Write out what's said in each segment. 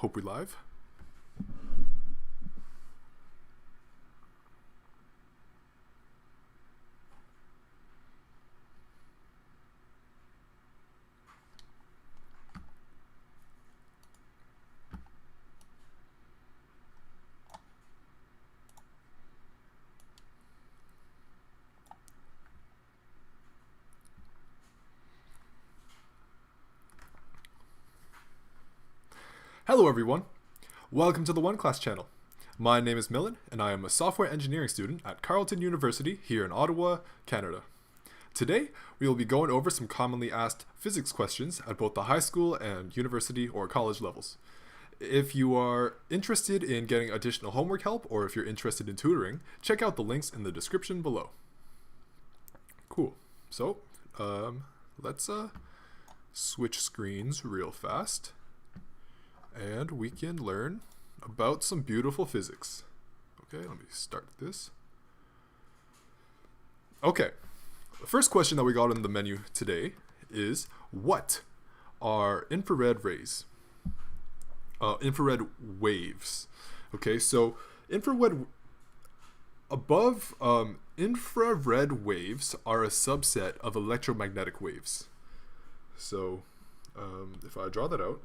Hope we live. Hello everyone, welcome to the OneClass channel. My name is Millan and I am a software engineering student at Carleton University here in Ottawa, Canada. Today we will be going over some commonly asked physics questions at both the high school and university or college levels. If you are interested in getting additional homework help or if you're interested in tutoring, check out the links in the description below. Cool, so let's switch screens real fast. And we can learn about some beautiful physics. Okay, let me start this. Okay, the first question that we got on the menu today is, what are infrared rays? Infrared waves. Okay, so infrared waves are a subset of electromagnetic waves. So if I draw that out,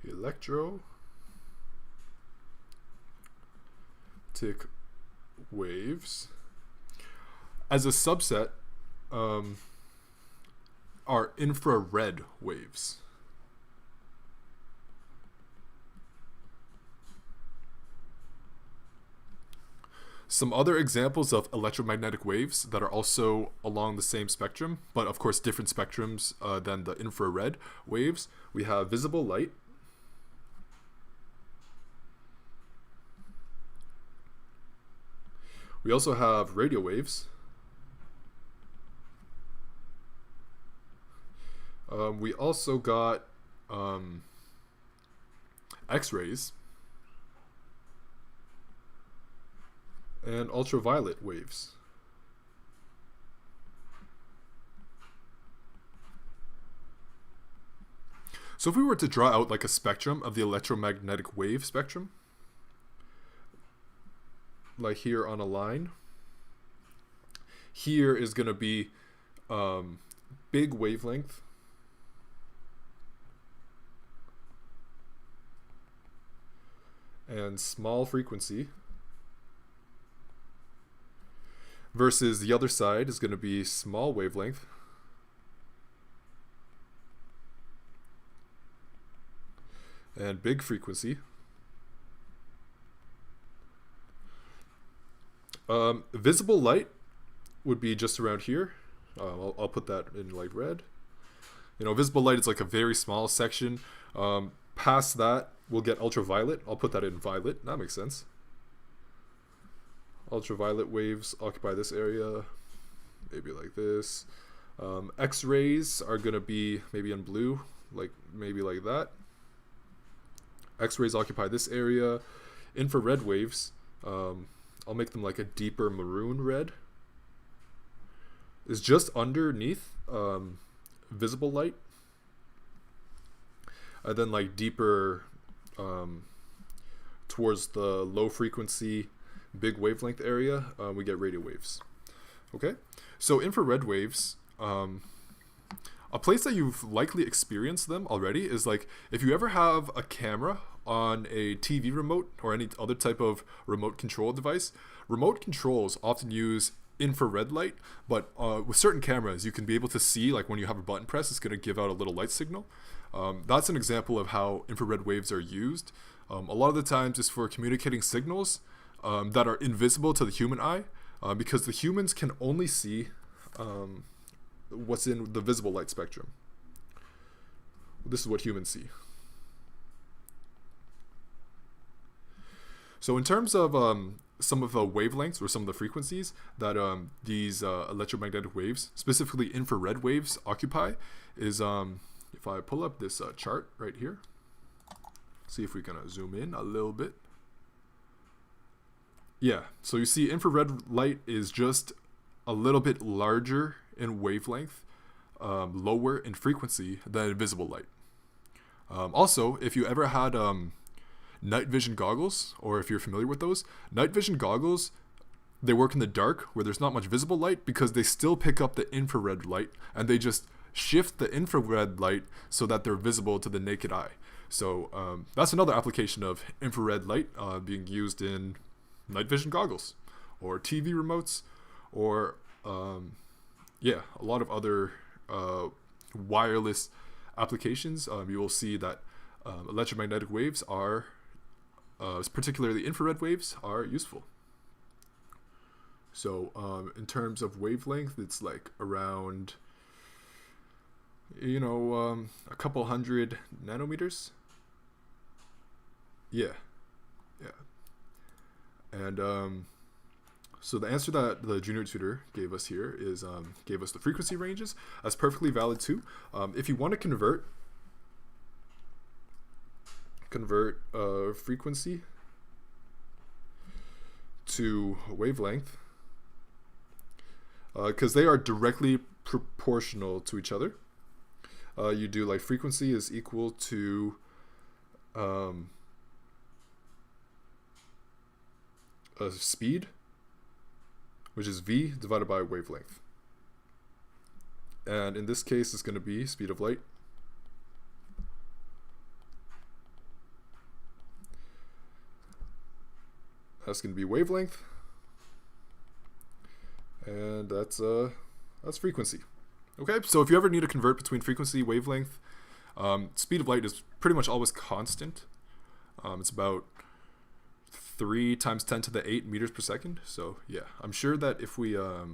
electrotic waves as a subset are infrared waves. Some other examples of electromagnetic waves that are also along the same spectrum, but of course different spectrums than the infrared waves. We have visible light, we also have radio waves. We also got X-rays and ultraviolet waves. So if we were to draw out like a spectrum of the electromagnetic wave spectrum, like here on a line, here is going to be big wavelength, and small frequency, versus the other side is going to be small wavelength and big frequency. Visible light would be just around here. I'll put that in light red. You know, visible light is like a very small section. Past that, we'll get ultraviolet. I'll put that in violet. That makes sense. Ultraviolet waves occupy this area, maybe like this. X-rays are going to be maybe in blue, like maybe like that. X-rays occupy this area. Infrared waves, I'll make them like a deeper maroon red, is just underneath visible light, and then like deeper towards the low frequency big wavelength area, we get radio waves. Okay, so infrared waves, a place that you've likely experienced them already is like if you ever have a camera on a TV remote or any other type of remote control device. Remote controls often use infrared light, but with certain cameras you can be able to see, like when you have a button press, it's going to give out a little light signal. That's an example of how infrared waves are used. A lot of the times it's for communicating signals that are invisible to the human eye, because the humans can only see what's in the visible light spectrum. This is what humans see. So in terms of some of the wavelengths or some of the frequencies that these electromagnetic waves, specifically infrared waves, occupy, is if I pull up this chart right here, see if we can zoom in a little bit. Yeah, so you see infrared light is just a little bit larger in wavelength, lower in frequency than visible light. Also, if you ever had night vision goggles, or if you're familiar with those, night vision goggles, they work in the dark where there's not much visible light because they still pick up the infrared light, and they just shift the infrared light so that they're visible to the naked eye. So that's another application of infrared light being used in night vision goggles or TV remotes, or yeah, a lot of other wireless applications. You will see that electromagnetic waves are, particularly infrared waves, are useful. So in terms of wavelength, it's like around, a couple hundred nanometers. Yeah. And so the answer that the junior tutor gave us here is gave us the frequency ranges. That's perfectly valid too. If you want to convert frequency to wavelength, because they are directly proportional to each other, you do like frequency is equal to speed, which is v divided by wavelength. And in this case, it's going to be speed of light that's going to be wavelength, and that's frequency. Okay, so if you ever need to convert between frequency, wavelength, speed of light is pretty much always constant. It's about 3 times 10 to the 8 meters per second. So yeah, I'm sure that if we were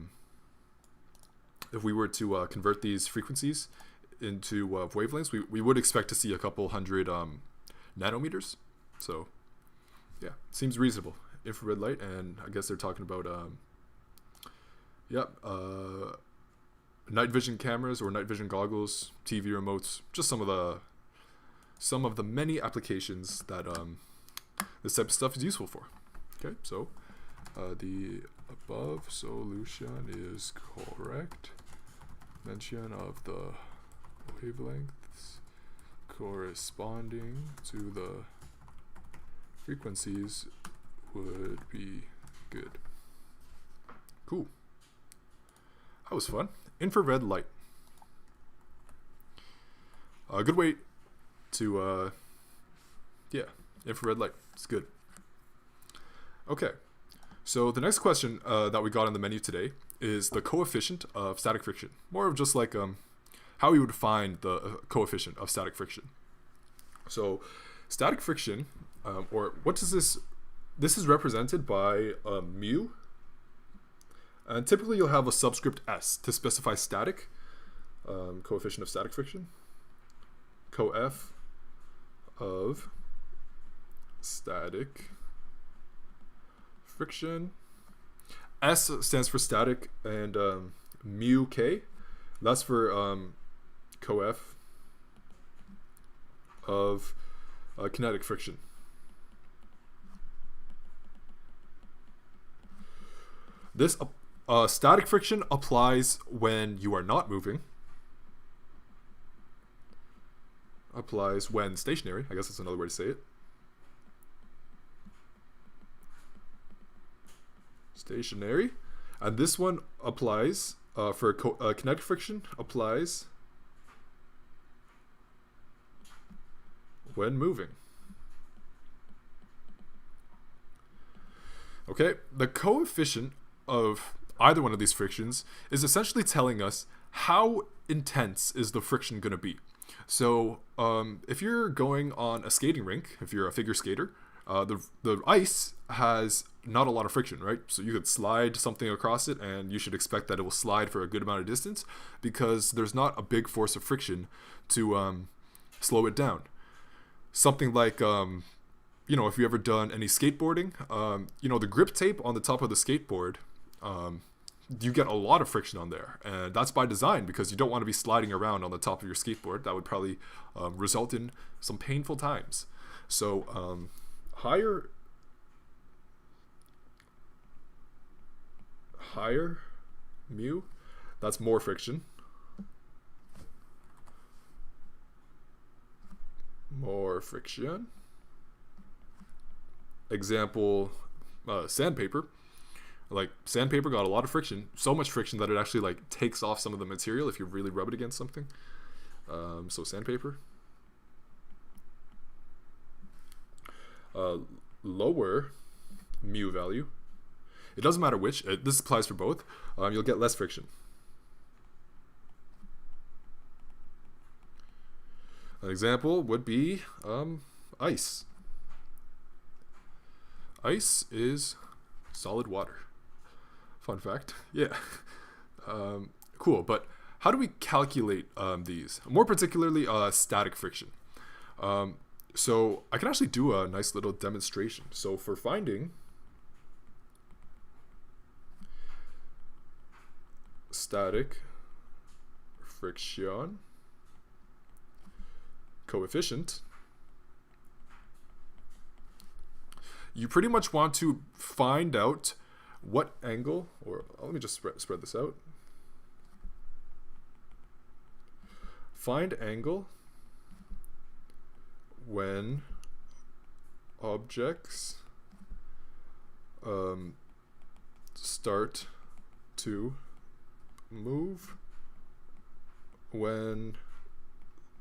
to convert these frequencies into wavelengths, we would expect to see a couple hundred nanometers. So yeah, seems reasonable. Infrared light, and I guess they're talking about night vision cameras or night vision goggles, TV remotes, just some of the many applications that this type of stuff is useful for. Okay, so the above solution is correct. Mention of the wavelengths corresponding to the frequencies would be good. Cool. That was fun. Infrared light. A good way to, infrared light. It's good. Okay. So the next question that we got on the menu today is the coefficient of static friction. More of just like how we would find the coefficient of static friction. So static friction, or what does this is represented by mu. And typically you'll have a subscript s to specify static, coefficient of static friction, coef of static friction. S stands for static, and mu k, that's for coef of kinetic friction. This static friction applies when you are not moving. Applies when stationary. I guess that's another way to say it. Stationary. And this one applies for kinetic friction, applies when moving. Okay, the coefficient of either one of these frictions is essentially telling us how intense is the friction going to be. So if you're going on a skating rink, if you're a figure skater, the ice has not a lot of friction, right? So you could slide something across it and you should expect that it will slide for a good amount of distance because there's not a big force of friction to slow it down. Something like if you ever done any skateboarding, the grip tape on the top of the skateboard, you get a lot of friction on there, and that's by design because you don't want to be sliding around on the top of your skateboard. That would probably result in some painful times. So higher mu, that's more friction. more friction. Example, sandpaper. Like sandpaper got a lot of friction, so much friction that it actually like takes off some of the material if you really rub it against something. So sandpaper. Lower mu value. It doesn't matter which. This applies for both. You'll get less friction. An example would be ice. Ice is solid water. Fun fact. Yeah. Cool. But how do we calculate these? More particularly static friction. So I can actually do a nice little demonstration. So for finding static friction coefficient, you pretty much want to find out what angle, or let me just spread this out. Find angle when objects start to move when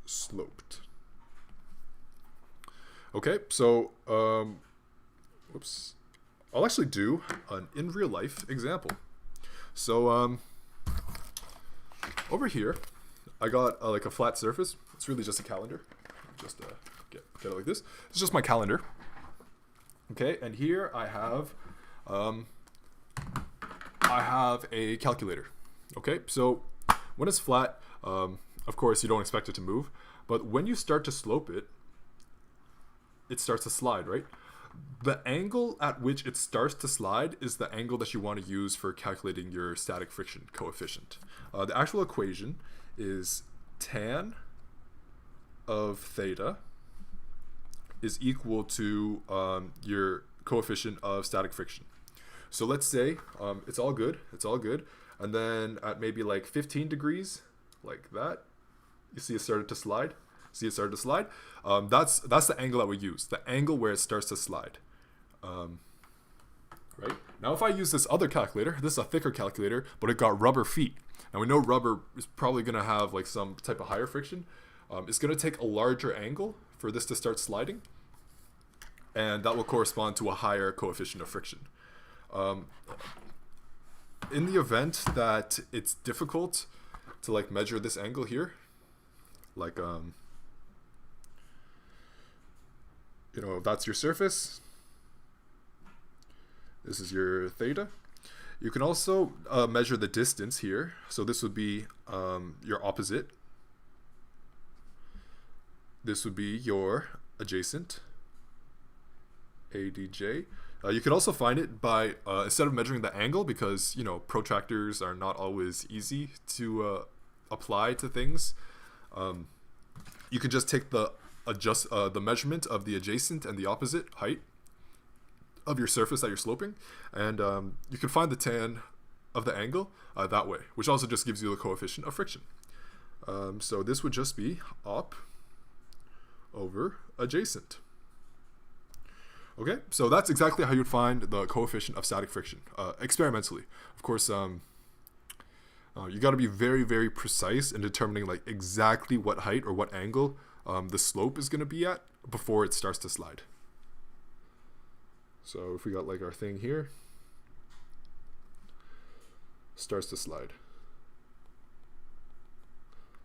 sloped. Okay, so whoops. I'll actually do an in real life example. So over here, I got like a flat surface. It's really just a calendar. Just get it like this. It's just my calendar. Okay, and here I have a calculator. Okay, so when it's flat, of course you don't expect it to move, but when you start to slope it, it starts to slide, right? The angle at which it starts to slide is the angle that you want to use for calculating your static friction coefficient. The actual equation is tan of theta is equal to your coefficient of static friction. So let's say it's all good, and then at maybe like 15 degrees, like that, you see it started to slide. That's the angle that we use, the angle where it starts to slide. Right? Now if I use this other calculator, this is a thicker calculator, but it got rubber feet. Now we know rubber is probably going to have like some type of higher friction. It's going to take a larger angle for this to start sliding, and that will correspond to a higher coefficient of friction. In the event that it's difficult to like measure this angle here, like you know, that's your surface, this is your theta. You can also measure the distance here. So this would be your opposite. This would be your adjacent, ADJ. You can also find it by, instead of measuring the angle, because, you know, protractors are not always easy to apply to things, you can just take the measurement of the adjacent and the opposite height of your surface that you're sloping, and you can find the tan of the angle that way, which also just gives you the coefficient of friction. So this would just be op over adjacent. Okay, so that's exactly how you'd find the coefficient of static friction experimentally. Of course, you got to be very, very precise in determining like exactly what height or what angle the slope is going to be at before it starts to slide. So if we got like our thing here, starts to slide.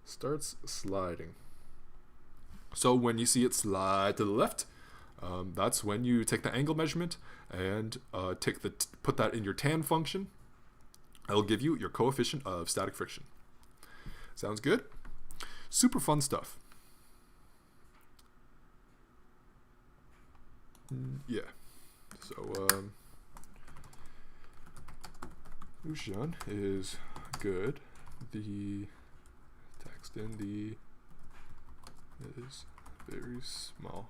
Starts sliding. So when you see it slide to the left, that's when you take the angle measurement and put that in your tan function. It'll give you your coefficient of static friction. Sounds good? Super fun stuff. Yeah. So Lucian is good. The text in the is very small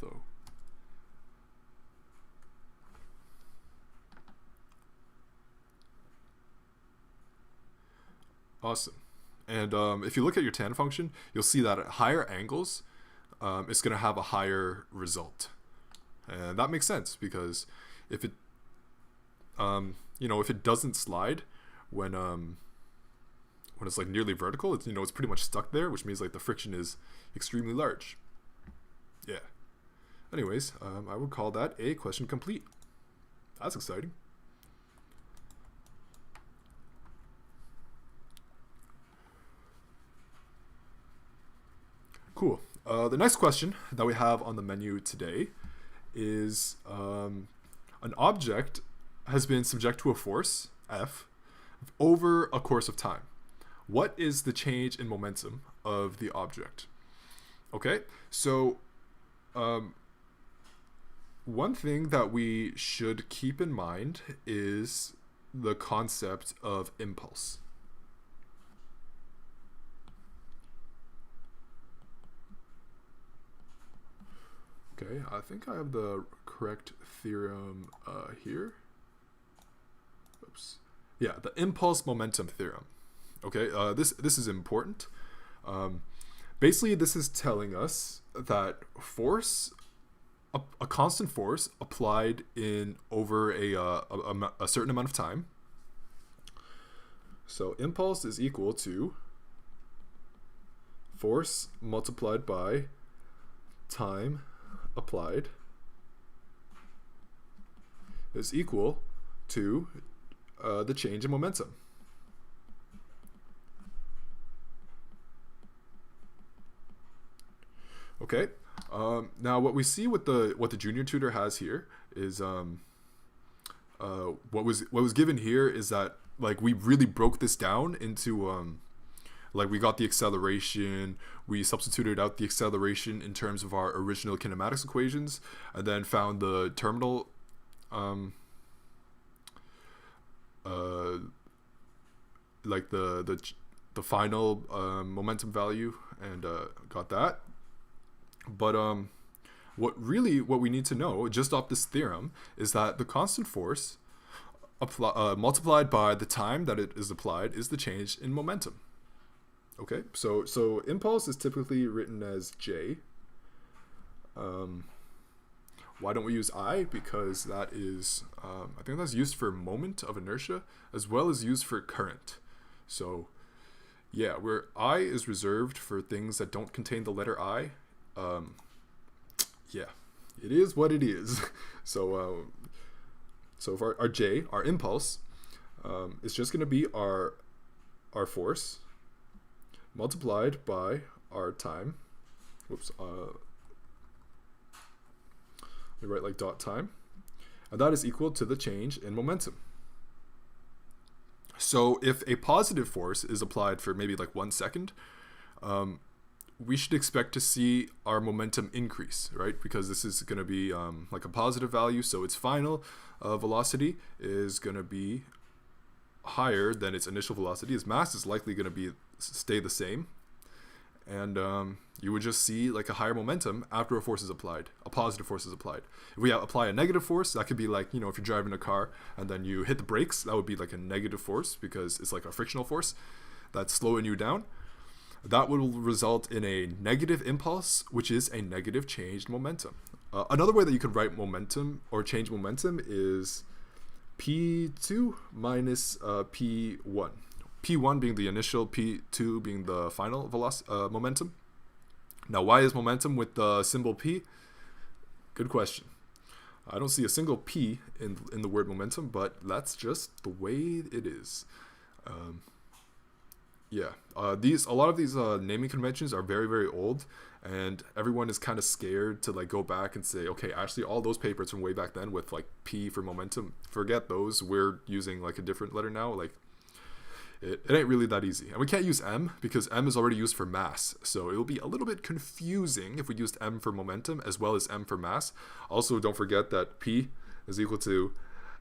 though. Awesome. And if you look at your tan function, you'll see that at higher angles, it's going to have a higher result. And that makes sense because if it, if it doesn't slide when it's like nearly vertical, it's, it's pretty much stuck there, which means like the friction is extremely large. Yeah. Anyways, I would call that a question complete. That's exciting. Cool. The next question that we have on the menu today is an object has been subject to a force, F, over a course of time. What is the change in momentum of the object? Okay, so one thing that we should keep in mind is the concept of impulse. Okay, I think I have the correct theorem here. Oops. Yeah, the impulse momentum theorem. Okay, this is important. Basically, this is telling us that force, a constant force applied in over a certain amount of time. So impulse is equal to force multiplied by time applied is equal to the change in momentum. Okay. Now what we see with what the junior tutor has here is what was given here is that like we really broke this down into like we got the acceleration, we substituted out the acceleration in terms of our original kinematics equations, and then found the terminal like the final momentum value, and got that. But what we need to know just off this theorem is that the constant force multiplied by the time that it is applied is the change in momentum. Okay, so impulse is typically written as J. Why don't we use I? Because that is, I think that's used for moment of inertia as well as used for current. So yeah, where I is reserved for things that don't contain the letter I. Yeah, it is what it is. So for our J, our impulse, is just going to be our force multiplied by our time. Whoops. Let me write like dot time, and that is equal to the change in momentum. So if a positive force is applied for maybe like 1 second, we should expect to see our momentum increase, right? Because this is going to be like a positive value, so its final velocity is going to be higher than its initial velocity. Its mass is likely going to stay the same, and you would just see like a higher momentum after a force is applied, a positive force is applied. If we apply a negative force, that could be like, if you're driving a car and then you hit the brakes, that would be like a negative force because it's like a frictional force that's slowing you down. That will result in a negative impulse, which is a negative changed momentum. Another way that you could write momentum or change momentum is P2 minus P1. P1 being the initial, P2 being the final momentum. Now, why is momentum with the symbol P? Good question. I don't see a single P in the word momentum, but that's just the way it is. Yeah, a lot of these naming conventions are very, very old, and everyone is kind of scared to like go back and say, okay, actually all those papers from way back then with like P for momentum, forget those. We're using like a different letter now. Like it ain't really that easy, and we can't use M because M is already used for mass, so it'll be a little bit confusing if we used M for momentum as well as M for mass. Also, don't forget that P is equal to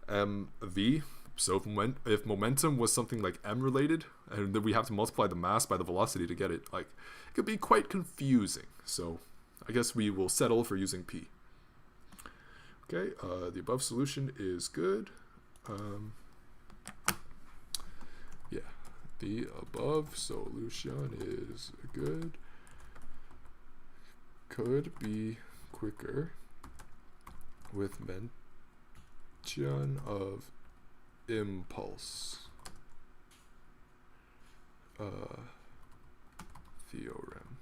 mv. So if momentum was something like M related, and then we have to multiply the mass by the velocity to get it, like it could be quite confusing. So I guess we will settle for using P. Okay, the above solution is good. Yeah, the above solution is good. could be quicker with mention of impulse theorem.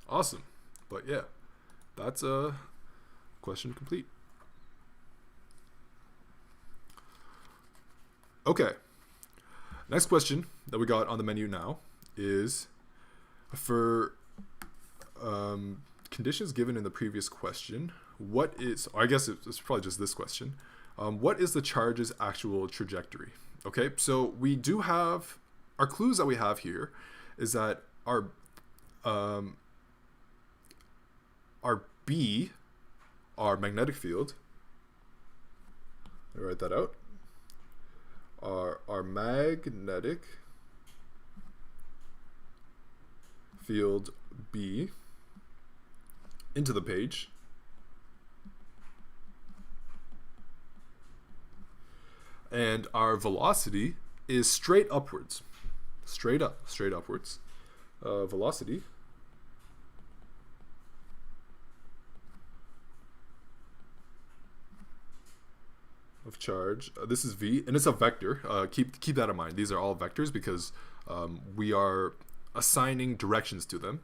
Awesome. But yeah, that's a question complete. Okay. Next question that we got on the menu now is for conditions given in the previous question. What is, I guess it's probably just this question. What is the charge's actual trajectory? Okay, so we do have, our clues that we have here is that our B, our magnetic field, let me write that out, our magnetic field B into the page and our velocity is straight upwards, straight upwards. Velocity of charge. This is V, and it's a vector. Keep that in mind. These are all vectors because we are assigning directions to them.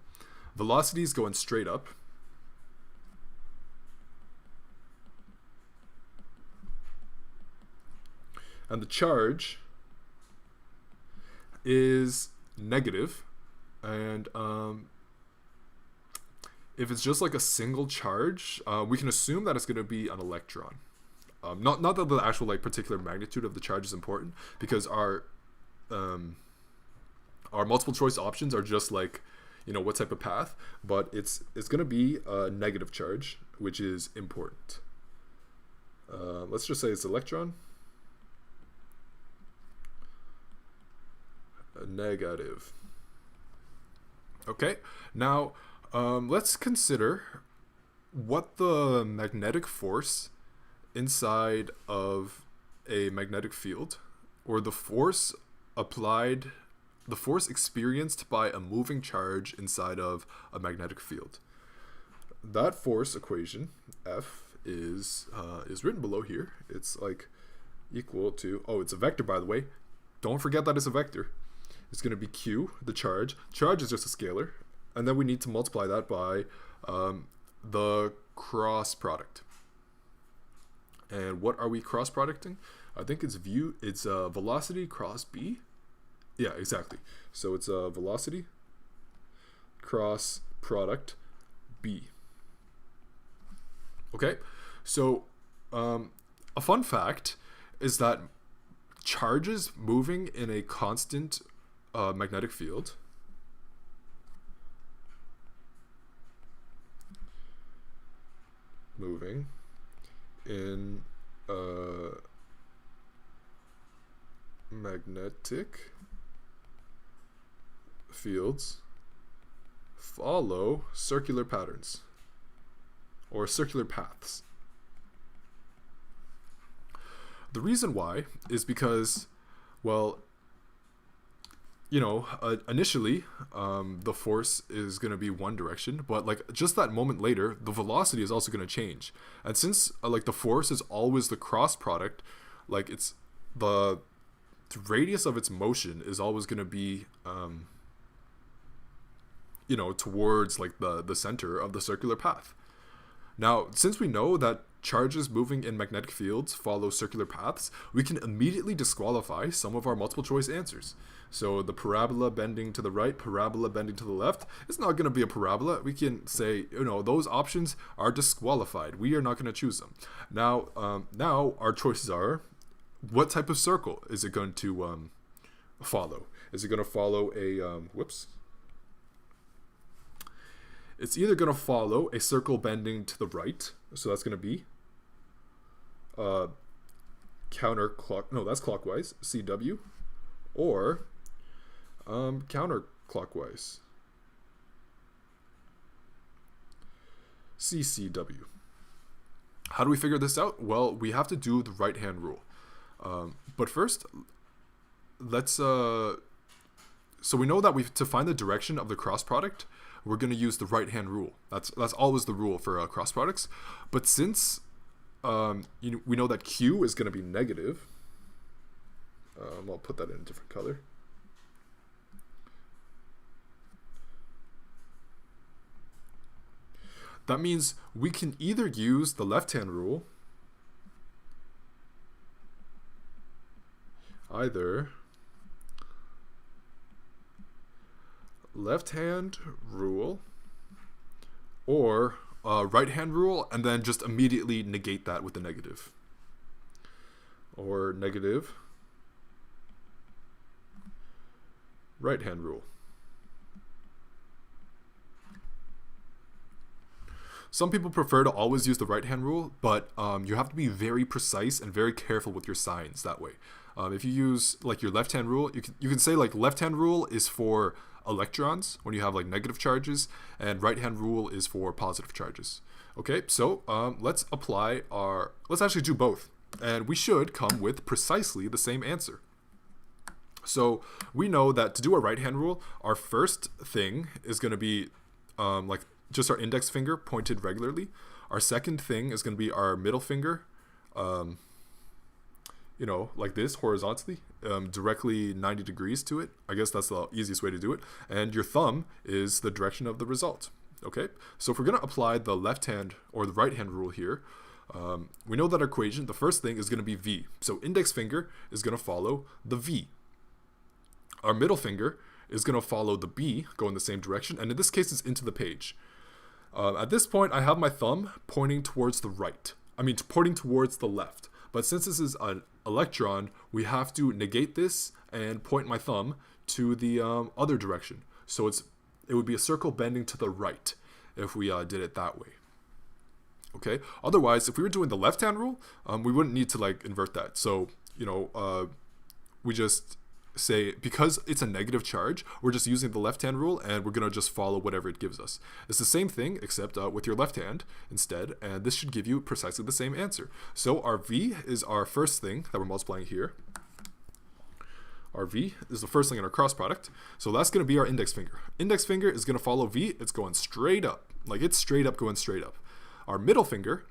Velocity is going straight up. And the charge is negative. And if it's just like a single charge, we can assume that it's going to be an electron. Not that the actual like particular magnitude of the charge is important, because our multiple choice options are just like, you know, what type of path, but it's going to be a negative charge, which is important. Let's just say it's electron. Negative. Okay, now let's consider what the magnetic force inside of a magnetic field, or the force applied, the force experienced by a moving charge inside of a magnetic field. That force equation, F, is written below here. It's like equal to, oh, it's a vector, by the way. Don't forget that it's a vector. It's going to be Q, the charge. Charge is just a scalar. And then we need to multiply that by the cross product. And what are we cross producting? I think it's velocity cross B. Yeah, exactly. So it's a velocity cross product B. Okay, so a fun fact is that charges moving in a constant magnetic field moving in magnetic fields follow circular patterns or circular paths. The reason why is because, well, you know, initially the force is going to be one direction, but like just that moment later, the velocity is also going to change. And since like the force is always the cross product, like it's the radius of its motion is always going to be, you know, towards like the center of the circular path. Now, since we know that charges moving in magnetic fields follow circular paths, we can immediately disqualify some of our multiple choice answers. So the parabola bending to the right, parabola bending to the left, it's not going to be a parabola. We can say, you know, those options are disqualified. We are not going to choose them. Now, now our choices are, what type of circle is it going to follow? Is it going to follow a, It's either going to follow a circle bending to the right, so that's going to be that's clockwise, CW, or counterclockwise, CCW. How do we figure this out? Well, we have to do the right-hand rule. But first, let's so we know that to find the direction of the cross product, we're going to use the right-hand rule. That's always the rule for cross products. But since we know that Q is going to be negative, I'll put that in a different color. That means we can either use the left-hand rule, either left-hand rule or right-hand rule, and then just immediately negate that with the negative. Or negative right-hand rule. Some people prefer to always use the right-hand rule, but you have to be very precise and very careful with your signs that way. If you use like your left-hand rule, you can say like left-hand rule is for electrons when you have like negative charges, and right-hand rule is for positive charges. Okay, so let's actually do both, and we should come with precisely the same answer. So we know that to do a right-hand rule, our first thing is going to be like just our index finger pointed regularly. Our second thing is going to be our middle finger, like this, horizontally, directly 90 degrees to it. I guess that's the easiest way to do it. And your thumb is the direction of the result. Okay, so if we're going to apply the left hand or the right hand rule here, we know that our equation, the first thing is going to be V. So index finger is going to follow the V. Our middle finger is going to follow the B, go in the same direction, and in this case it's into the page. At this point, I have my thumb pointing towards the right. Pointing towards the left. But since this is an electron, we have to negate this and point my thumb to the other direction. So it would be a circle bending to the right if we did it that way. Okay. Otherwise, if we were doing the left-hand rule, we wouldn't need to like invert that. So we just say, because it's a negative charge, we're just using the left-hand rule, and we're going to just follow whatever it gives us. It's the same thing, except with your left hand instead, and this should give you precisely the same answer. So our V is our first thing that we're multiplying here. Our V is the first thing in our cross product, so that's going to be our index finger. Index finger is going to follow V. It's going straight up, like it's straight up going straight up. Our middle finger,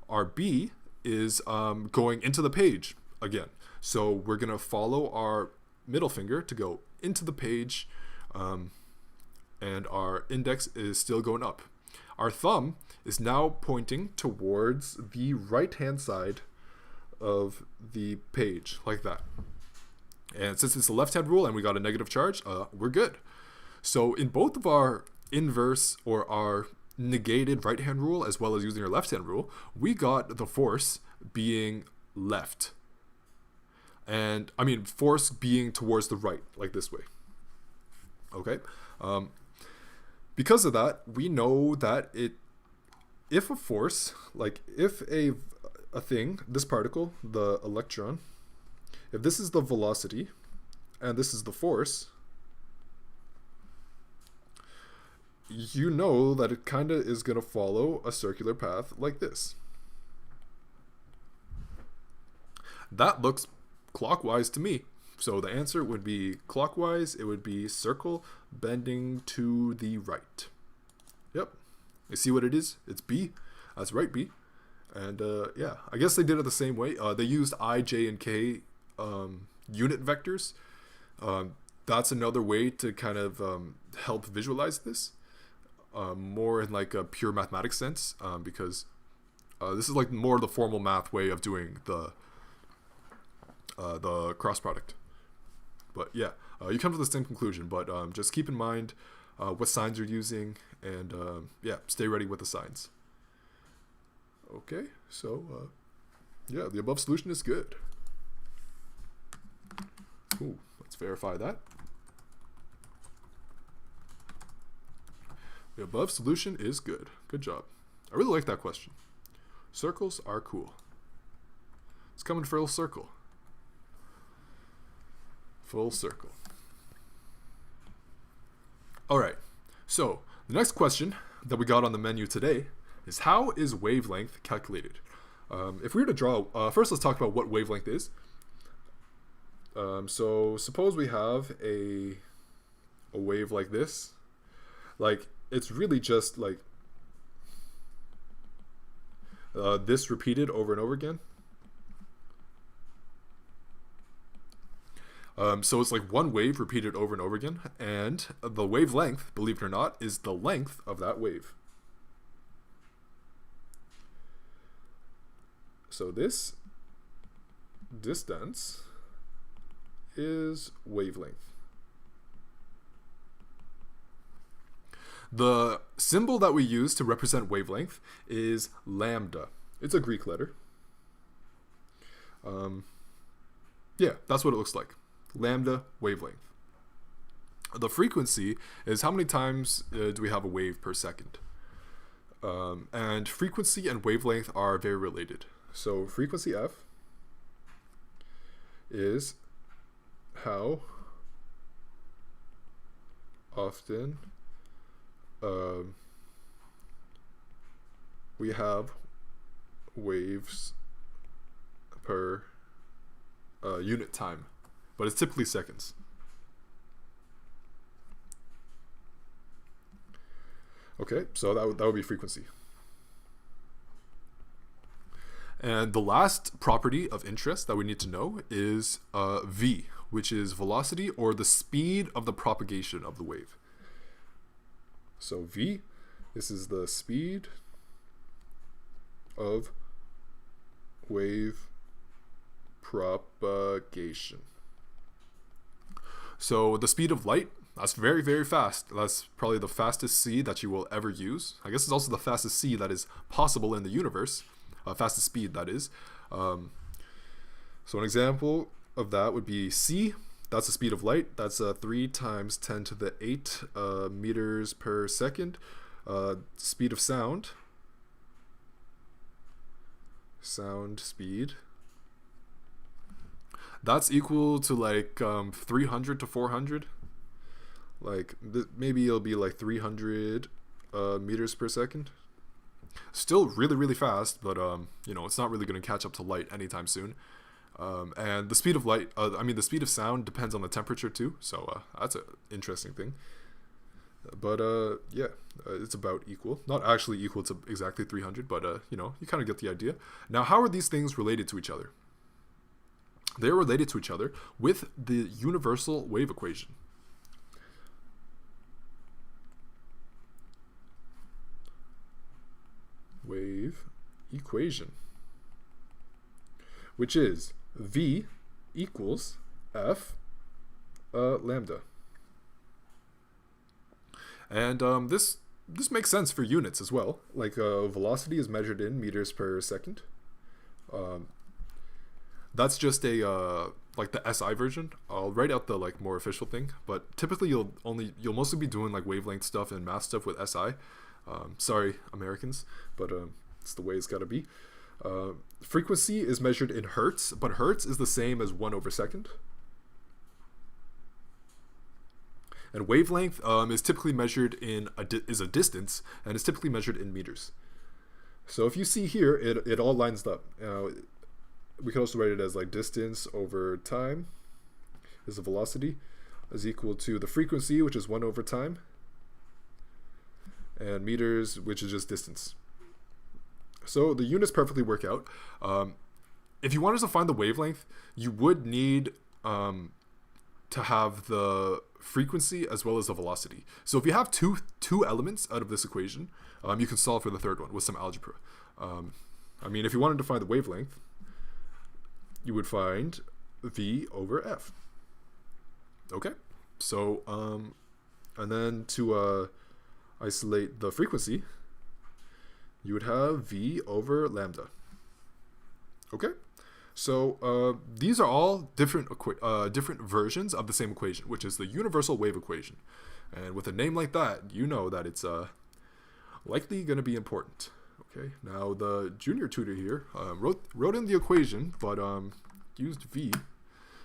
our B, is going into the page again. So we're going to follow our middle finger to go into the page, and our index is still going up. Our thumb is now pointing towards the right hand side of the page, like that. And since it's the left hand rule and we got a negative charge, we're good. So in both of our inverse or our negated right hand rule as well as using our left hand rule, we got the force being left. And force being towards the right, like this way. Okay. Because of that, we know that if a force, like if a thing, this particle, the electron, if this is the velocity and this is the force, you know that it kind of is going to follow a circular path like this. That looks clockwise to me. So the answer would be clockwise. It would be circle bending to the right. Yep. You see what it is? It's B. That's right, B. And yeah, I guess they did it the same way. They used I, J, and K unit vectors. That's another way to kind of help visualize this more in like a pure mathematics sense, because this is like more the formal math way of doing the cross product. But yeah, you come to the same conclusion, but just keep in mind what signs you're using, and yeah, stay ready with the signs. Okay, so yeah, the above solution is good. Ooh, let's verify that. The above solution is good. Good job. I really like that question. Circles are cool. It's coming full circle. Full circle. All right. So the next question that we got on the menu today is, how is wavelength calculated? If we were to draw, first let's talk about what wavelength is. So suppose we have a wave like this. Like it's really just like this repeated over and over again. So it's like one wave repeated over and over again, and the wavelength, believe it or not, is the length of that wave. So this distance is wavelength. The symbol that we use to represent wavelength is lambda. It's a Greek letter. Yeah, that's what it looks like. Lambda wavelength. The frequency is how many times do we have a wave per second. And frequency and wavelength are very related. So frequency f is how often we have waves per unit time, but it's typically seconds. Okay, so that would be frequency. And the last property of interest that we need to know is v, which is velocity or the speed of the propagation of the wave. So v, this is the speed of wave propagation. So the speed of light, that's very, very fast. That's probably the fastest c that you will ever use. I guess it's also the fastest c that is possible in the universe. Fastest speed, that is. So an example of that would be c. That's the speed of light. That's 3 times 10 to the 8 meters per second. Speed of sound. Sound speed. That's equal to like 300 to 400. Like maybe it'll be like 300 meters per second. Still really, really fast, but you know, it's not really going to catch up to light anytime soon. And the speed of light, the speed of sound depends on the temperature too. So that's an interesting thing. But yeah, it's about equal. Not actually equal to exactly 300, but you know, you kind of get the idea. Now, how are these things related to each other? They're related to each other with the universal wave equation. Wave equation, which is v equals f lambda. And this makes sense for units as well. Like velocity is measured in meters per second. That's just a like the SI version. I'll write out the like more official thing, but typically you'll mostly be doing like wavelength stuff and math stuff with SI. Sorry, Americans, but it's the way it's got to be. Frequency is measured in hertz, but hertz is the same as 1 over second. And wavelength is typically measured in is a distance, and is typically measured in meters. So if you see here, it all lines up. We can also write it as like distance over time is the velocity is equal to the frequency, which is 1 over time, and meters, which is just distance. So the units perfectly work out. If you wanted to find the wavelength, you would need to have the frequency as well as the velocity. So if you have two elements out of this equation, you can solve for the third one with some algebra. If you wanted to find the wavelength, you would find v over f. Okay, so and then to isolate the frequency, you would have v over lambda. Okay, so these are all different versions of the same equation, which is the universal wave equation. And with a name like that, you know that it's likely going to be important. Okay, now the junior tutor here wrote in the equation, but used v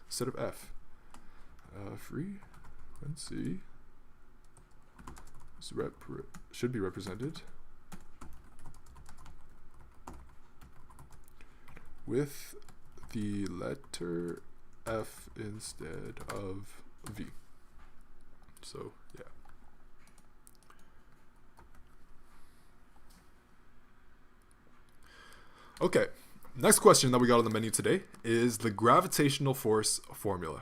instead of f. Frequency should be represented with the letter f instead of v. So yeah. Okay, next question that we got on the menu today is the gravitational force formula.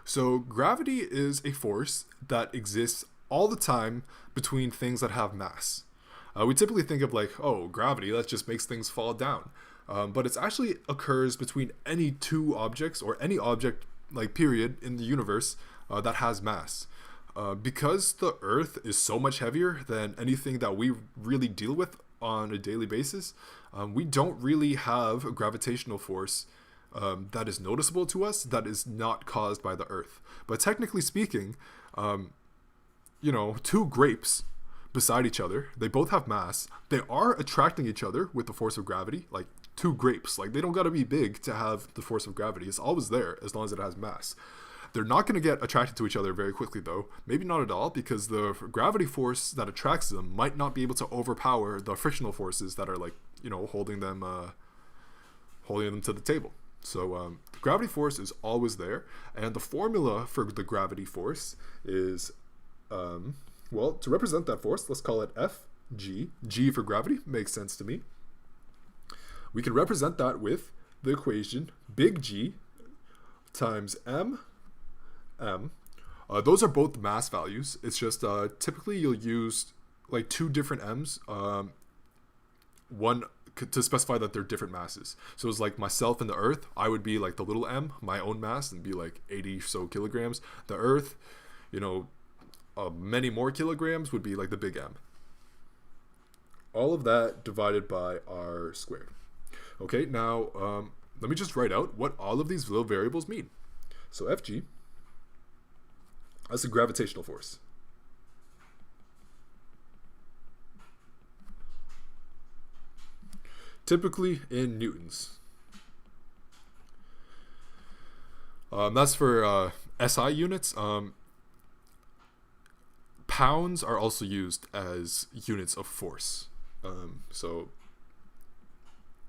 So gravity is a force that exists all the time between things that have mass. We typically think of like, oh, gravity, that just makes things fall down. But it actually occurs between any two objects or any object, like period, in the universe that has mass. Because the Earth is so much heavier than anything that we really deal with on a daily basis, we don't really have a gravitational force that is noticeable to us that is not caused by the Earth. But technically speaking, two grapes beside each other, they both have mass. They are attracting each other with the force of gravity, like two grapes. Like, they don't gotta be big to have the force of gravity. It's always there as long as it has mass. They're not going to get attracted to each other very quickly, though. Maybe not at all, because the gravity force that attracts them might not be able to overpower the frictional forces that are, like, holding them to the table. So the gravity force is always there, and the formula for the gravity force is, to represent that force, let's call it Fg. G for gravity makes sense to me. We can represent that with the equation big G times m. Those are both mass values. It's just typically you'll use like two different m's, one to specify that they're different masses. So it's like myself and the Earth, I would be like the little m, my own mass, and be like 80 so kilograms. The Earth, many more kilograms would be like the big M. All of that divided by r squared. Okay, now let me just write out what all of these little variables mean. So Fg, that's a gravitational force. Typically in newtons. That's for SI units. Pounds are also used as units of force. So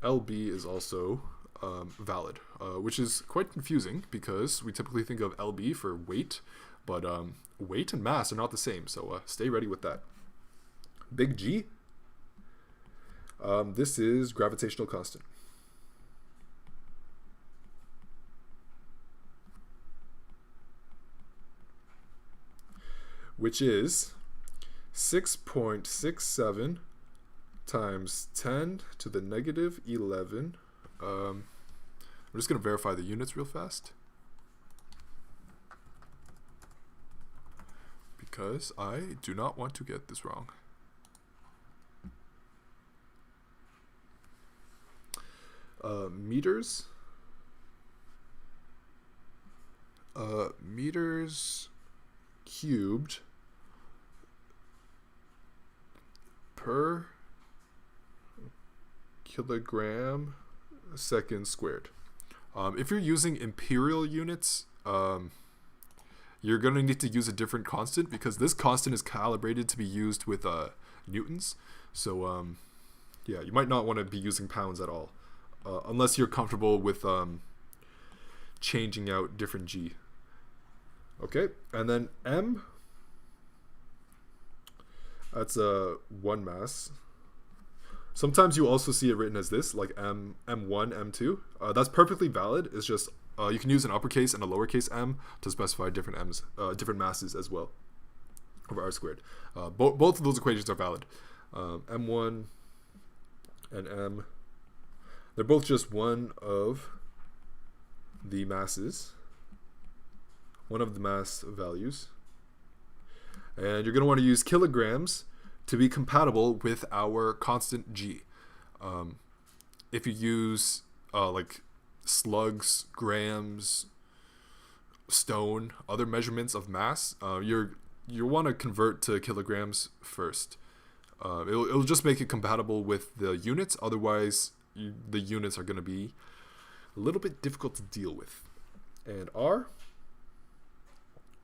lb is also valid, which is quite confusing because we typically think of lb for weight, but weight and mass are not the same, so stay ready with that. Big G, this is gravitational constant. Which is 6.67 times 10 to the negative 11. I'm just going to verify the units real fast, because I do not want to get this wrong. Meters. Meters cubed per kilogram second squared. If you're using imperial units, you're going to need to use a different constant, because this constant is calibrated to be used with newtons. So yeah, you might not want to be using pounds at all, unless you're comfortable with changing out different G. Okay, and then M, that's one mass. Sometimes you also see it written as this, like M1, M2. That's perfectly valid. It's just you can use an uppercase and a lowercase m to specify different m's, different masses as well, over r squared. Both of those equations are valid. M1 and M, they're both just one of the masses, one of the mass values. And you're going to want to use kilograms to be compatible with our constant G. If you use like slugs, grams, stone, other measurements of mass, you'll want to convert to kilograms first. It'll just make it compatible with the units. Otherwise, the units are going to be a little bit difficult to deal with. And R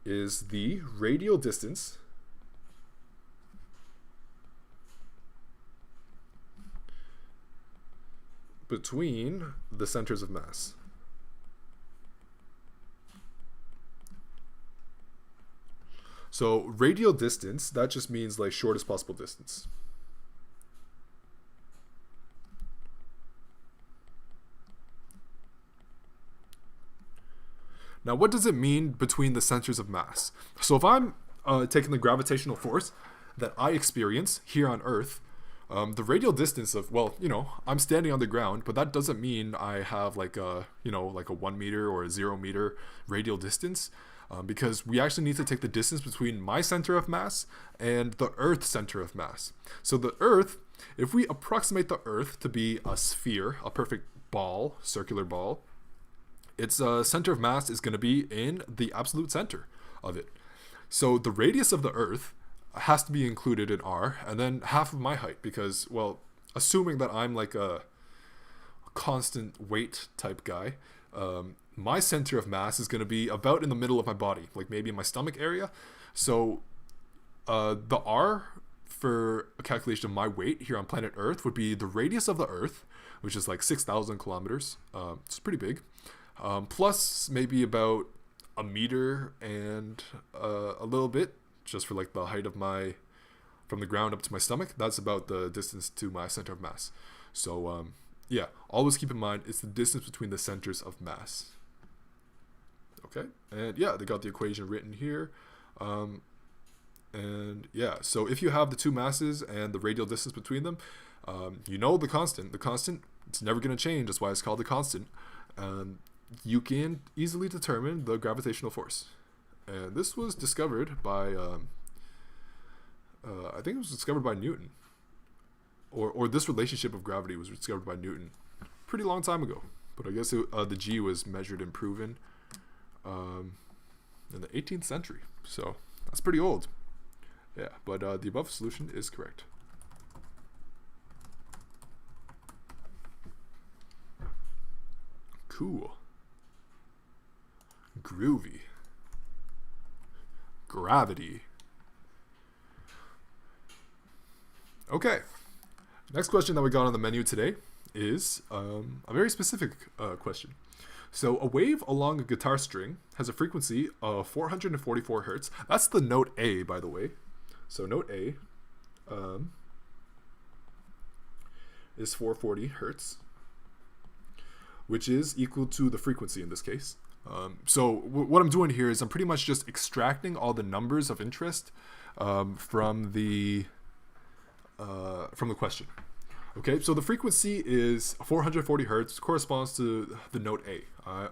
is the radial distance between the centers of mass. So radial distance, that just means like shortest possible distance. Now, what does it mean between the centers of mass? So if I'm taking the gravitational force that I experience here on Earth, the radial distance of, well, I'm standing on the ground, but that doesn't mean I have like a 1 meter or a 0 meter radial distance, because we actually need to take the distance between my center of mass and the Earth's center of mass. So the Earth, if we approximate the Earth to be a sphere, a perfect ball, circular ball, its center of mass is going to be in the absolute center of it. So the radius of the Earth has to be included in R, and then half of my height, because, well, assuming that I'm like a constant weight type guy, my center of mass is going to be about in the middle of my body, like maybe in my stomach area. So the R for a calculation of my weight here on planet Earth would be the radius of the Earth, which is like 6,000 kilometers. It's pretty big. Plus maybe about a meter and a little bit, just for like the height of from the ground up to my stomach. That's about the distance to my center of mass. So yeah, always keep in mind it's the distance between the centers of mass. Okay, and yeah, they got the equation written here. And yeah, so if you have the two masses and the radial distance between them, the constant. The constant, it's never going to change. That's why it's called the constant. You can easily determine the gravitational force. And this was discovered by, I think it was discovered by Newton. Or this relationship of gravity was discovered by Newton pretty long time ago. But I guess the G was measured and proven in the 18th century. So that's pretty old. Yeah, but the above solution is correct. Cool. Groovy. Gravity. Okay. Next question that we got on the menu today is a very specific question. So a wave along a guitar string has a frequency of 444 hertz. That's the note A, by the way. So note A is 440 hertz, which is equal to the frequency in this case. So what I'm doing here is I'm pretty much just extracting all the numbers of interest from the question. Okay, so the frequency is 440 hertz, corresponds to the note A.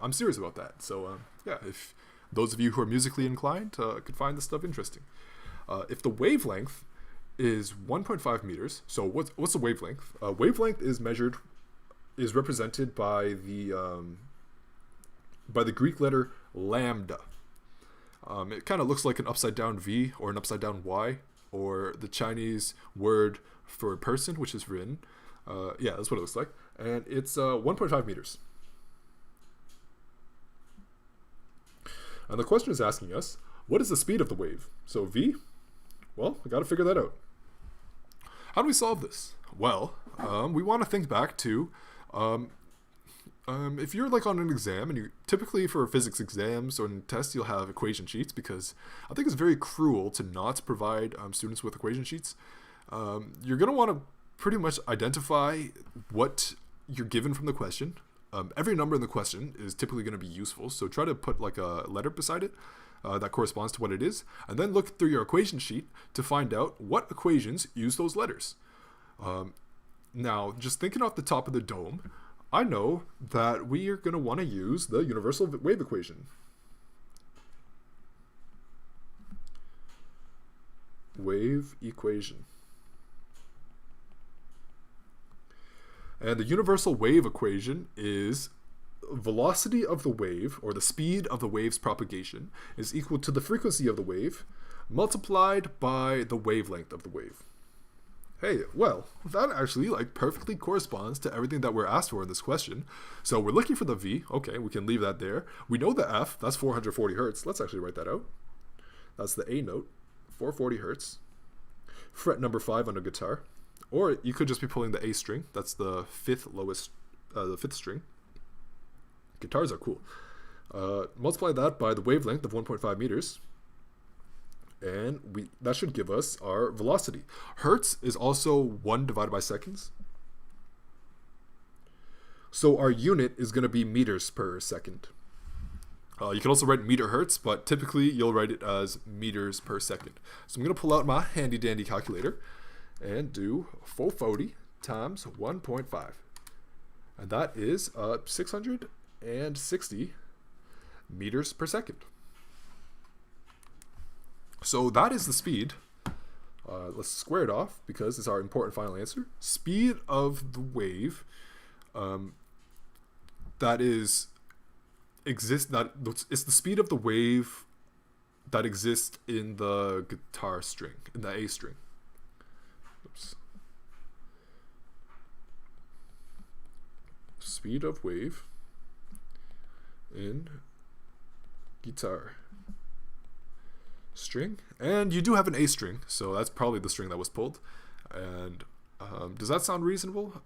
I'm serious about that. So yeah, if those of you who are musically inclined could find this stuff interesting. If the wavelength is 1.5 meters, so what's a wavelength? Wavelength is represented by the Greek letter lambda. It kind of looks like an upside down V or an upside down Y, or the Chinese word for person, which is Rin. Yeah, that's what it looks like. And it's 1.5 meters. And the question is asking us, what is the speed of the wave? So V, well, we got to figure that out. How do we solve this? Well, we want to think back to if you're like on an exam, and you typically for physics exams or in tests, you'll have equation sheets, because I think it's very cruel to not provide students with equation sheets. You're going to want to pretty much identify what you're given from the question. Every number in the question is typically going to be useful, so try to put like a letter beside it that corresponds to what it is, and then look through your equation sheet to find out what equations use those letters. Now, just thinking off the top of the dome, I know that we are going to want to use the universal wave equation. Wave equation. And the universal wave equation is velocity of the wave, or the speed of the wave's propagation, is equal to the frequency of the wave multiplied by the wavelength of the wave. Hey, well, that actually like perfectly corresponds to everything that we're asked for in this question. So we're looking for the V. Okay, we can leave that there. We know the F, that's 440 hertz. Let's actually write that out. That's the A note, 440 hertz. Fret number 5 on a guitar. Or you could just be pulling the A string. That's the fifth string. Guitars are cool. Multiply that by the wavelength of 1.5 meters. And that should give us our velocity. Hertz is also 1 divided by seconds. So our unit is going to be meters per second. You can also write meter hertz, but typically you'll write it as meters per second. So I'm going to pull out my handy dandy calculator and do 440 times 1.5. And that is 660 meters per second. So that is the speed. Let's square it off because it's our important final answer. Speed of the wave it's the speed of the wave that exists in the guitar string, in the A string. Oops. Speed of wave in guitar string. And you do have an A string, so that's probably the string that was pulled. And does that sound reasonable?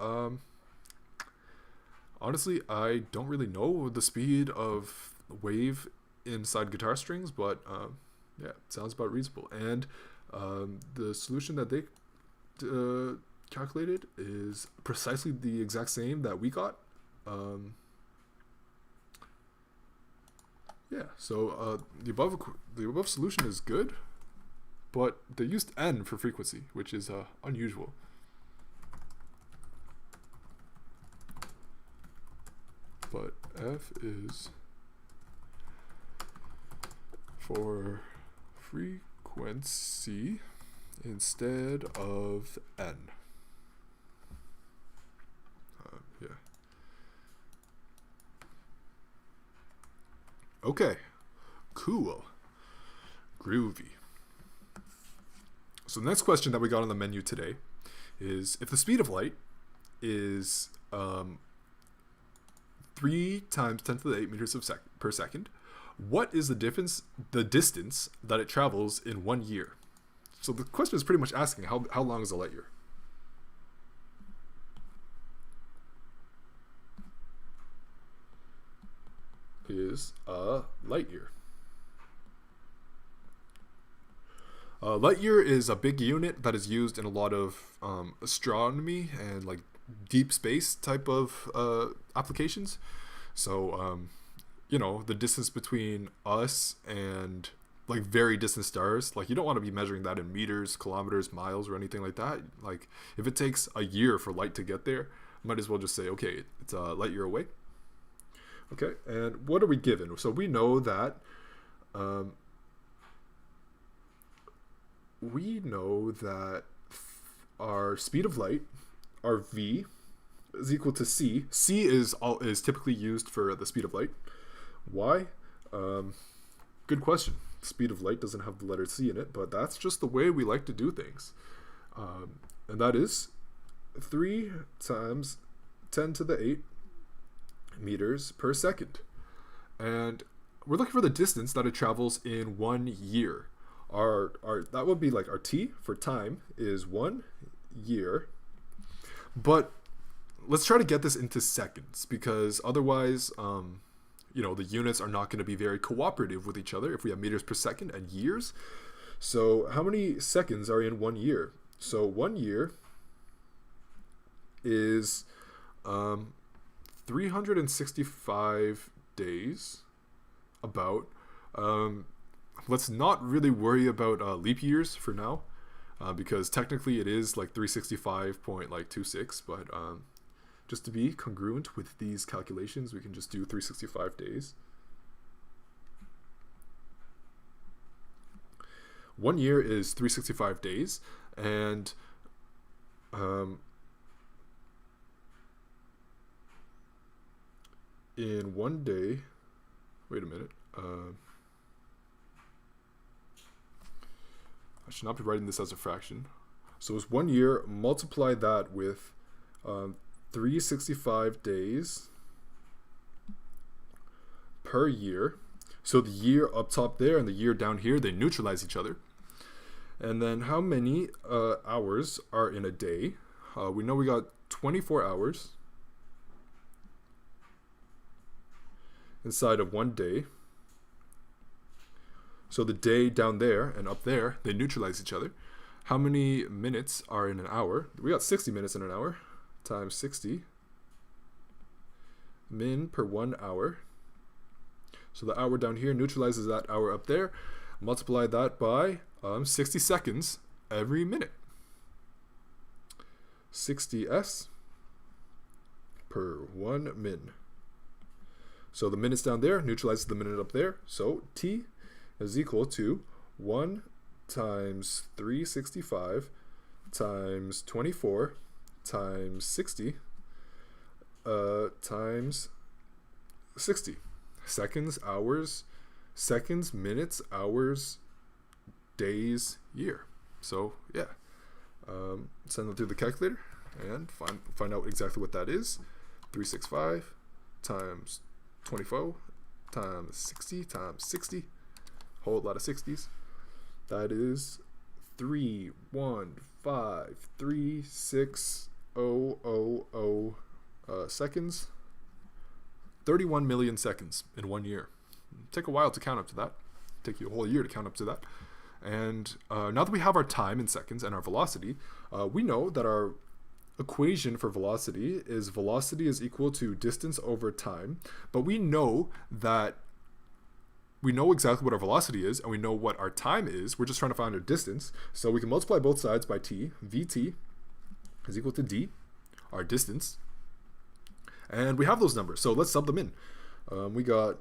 Honestly, I don't really know the speed of wave inside guitar strings, but yeah, it sounds about reasonable. And the solution that they calculated is precisely the exact same that we got. Yeah, so the above solution is good, but they used n for frequency, which is unusual. But F is for frequency instead of N. Yeah. Okay. Cool. Groovy. So the next question that we got on the menu today is, if the speed of light is 3 times 10 to the 8 meters per second, what is the distance that it travels in 1 year? So the question is pretty much asking how long is a light year? Is a light year. Light year is a big unit that is used in a lot of astronomy and like deep space type of applications. So you know, the distance between us and like very distant stars, like you don't want to be measuring that in meters, kilometers, miles, or anything like that. Like if it takes a year for light to get there, might as well just say, okay, it's a light year away. Okay, and what are we given? So we know that our speed of light, our v, is equal to c. C is typically used for the speed of light. Why? Good question. Speed of light doesn't have the letter c in it, but that's just the way we like to do things. And that is 3 times 10 to the 8 meters per second. And we're looking for the distance that it travels in 1 year. Our that would be like our t for time is 1 year. But let's try to get this into seconds, because otherwise you know, the units are not going to be very cooperative with each other if we have meters per second and years. So how many seconds are in 1 year? So 1 year is 365 days about. Let's not really worry about leap years for now, because technically it is like 365.26, but just to be congruent with these calculations, we can just do 365 days. 1 year is 365 days, and in 1 day, wait a minute, I should not be writing this as a fraction. So it's 1 year, multiply that with 365 days per year. So the year up top there and the year down here, they neutralize each other. And then how many hours are in a day? We know we got 24 hours inside of 1 day. So the day down there and up there, they neutralize each other. How many minutes are in an hour? We got 60 minutes in an hour times 60 min per 1 hour. So the hour down here neutralizes that hour up there. Multiply that by 60 seconds every minute. 60s per 1 min. So the minutes down there neutralizes the minute up there. So T is equal to 1 times 365 times 24 times 60 times 60. Seconds, hours, seconds, minutes, hours, days, year. So yeah, send them through the calculator and find out exactly what that is. 365 times 24 times 60 times 60. Whole lot of 60s. That is 3153600 seconds. 31 million seconds in 1 year. Take a while to count up to that. Take you a whole year to count up to that. And now that we have our time in seconds and our velocity, we know that our equation for velocity is equal to distance over time. But we know exactly what our velocity is, and we know what our time is. We're just trying to find our distance. So we can multiply both sides by t. Vt is equal to d, our distance. And we have those numbers, so let's sub them in. We got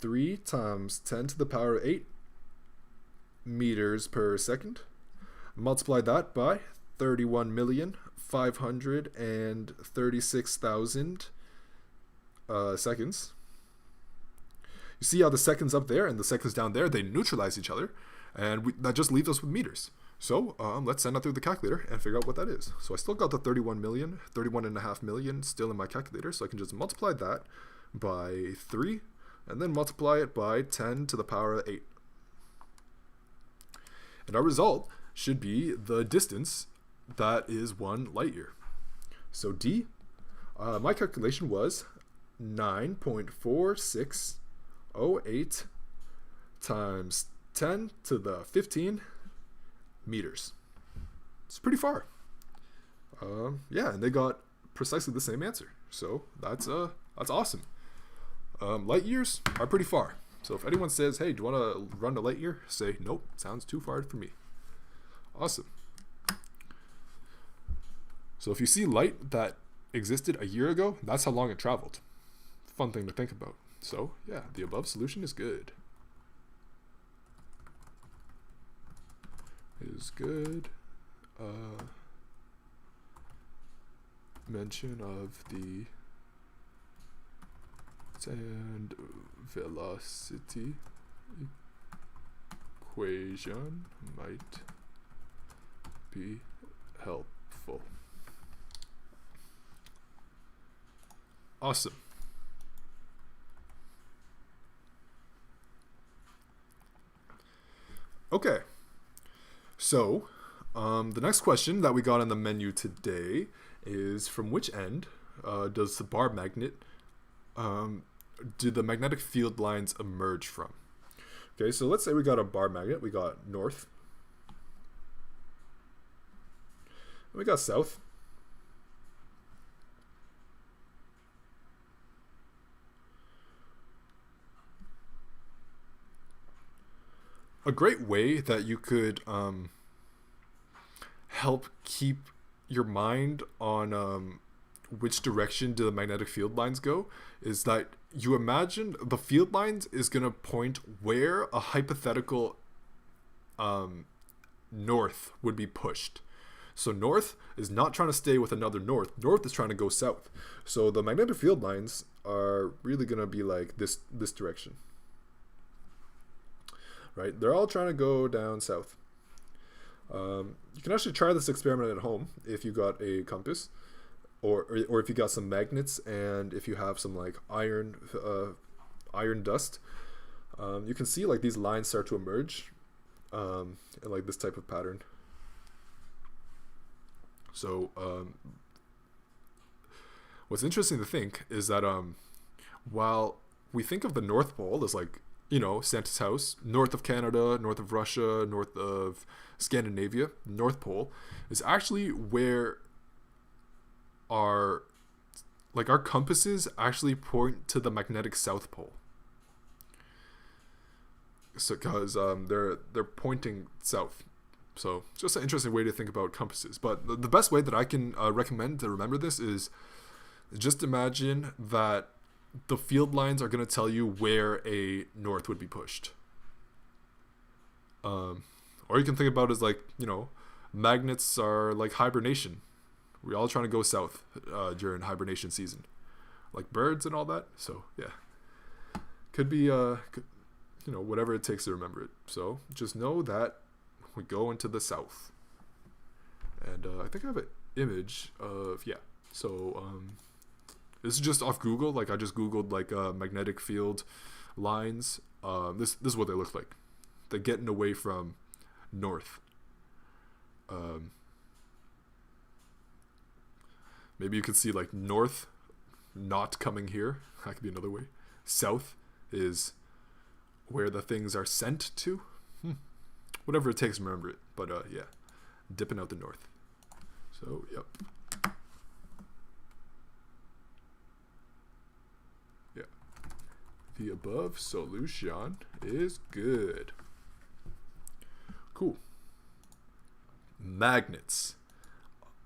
3 times 10 to the power of 8 meters per second. Multiply that by 31,536,000 seconds. You see how the seconds up there and the seconds down there, they neutralize each other, and that just leaves us with meters. So let's send that through the calculator and figure out what that is. So I still got the 31.5 million still in my calculator, so I can just multiply that by 3 and then multiply it by 10 to the power of 8. And our result should be the distance that is 1 light year. So D, my calculation was 9.4608 times 10 to the 15 meters. It's pretty far. Yeah, and they got precisely the same answer. So that's awesome. Light years are pretty far. So if anyone says, hey, do you want to run a light year? Say, nope, sounds too far for me. Awesome. So if you see light that existed a year ago, that's how long it traveled. Fun thing to think about. So yeah, the above solution is good. Is good. Mention of the and velocity equation might be helpful. Awesome. Okay. So, the next question that we got on the menu today is, from which end does the bar magnet do the magnetic field lines emerge from? Okay, so let's say we got a bar magnet. We got north. We got south. A great way that you could help keep your mind on which direction do the magnetic field lines go is that you imagine the field lines is going to point where a hypothetical north would be pushed. So north is not trying to stay with another north. North is trying to go south. So the magnetic field lines are really going to be like this direction. Right? They're all trying to go down south. You can actually try this experiment at home if you got a compass, or if you got some magnets, and if you have some like iron dust. You can see like these lines start to emerge in like this type of pattern. So what's interesting to think is that while we think of the North Pole as like, you know, Santa's house, north of Canada, north of Russia, north of Scandinavia, North Pole is actually where our compasses actually point to the magnetic South Pole. So because they're pointing south. So it's just an interesting way to think about compasses. But the best way that I can recommend to remember this is just imagine that the field lines are going to tell you where a north would be pushed. Or you can think about it as like, magnets are like hibernation. We're all trying to go south during hibernation season, like birds and all that. So yeah, could be whatever it takes to remember it. So just know that we go into the south. And I think I have an image of So this is just off Google. Like I just Googled like magnetic field lines. This is what they look like. They're getting away from north. Maybe you could see like north not coming here. That could be another way. South is where the things are sent to. Whatever it takes to remember it. But dipping out the north. So, yep. Yeah. The above solution is good. Cool. Magnets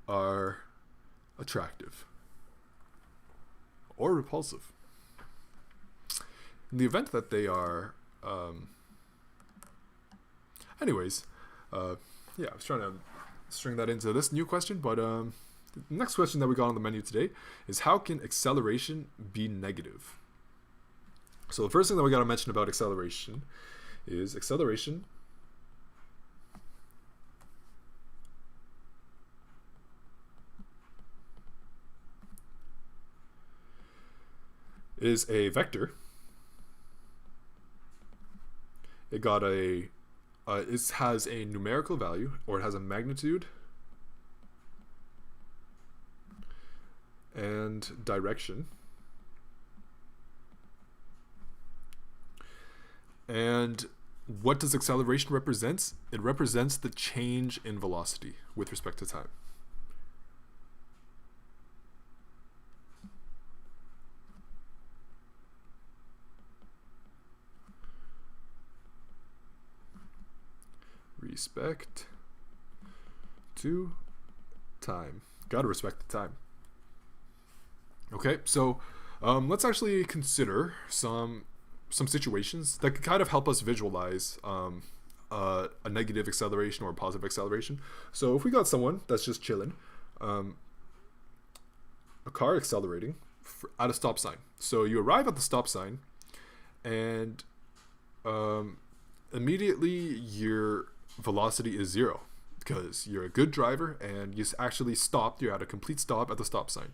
are attractive or repulsive. In the event that they are I was trying to string that into this new question, but the next question that we got on the menu today is, how can acceleration be negative? So the first thing that we got to mention about acceleration is acceleration is a vector. It has a numerical value, or it has a magnitude and direction. And what does acceleration represent? It represents the change in velocity with respect to time. Respect to time. Gotta respect the time. Okay, so let's actually consider some situations that could kind of help us visualize a negative acceleration or a positive acceleration. So if we got someone that's just chilling, a car accelerating at a stop sign. So you arrive at the stop sign, and immediately your velocity is 0 because you're a good driver and you actually stopped. You're at a complete stop at the stop sign.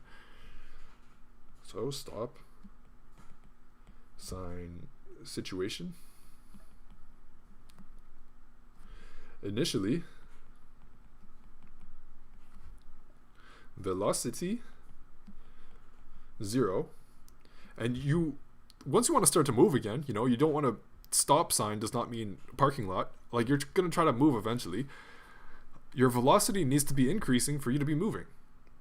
So stop sign situation. Initially, velocity 0, and once you want to start to move again, you don't want to. Stop sign does not mean parking lot. Like, you're going to try to move eventually. Your velocity needs to be increasing for you to be moving.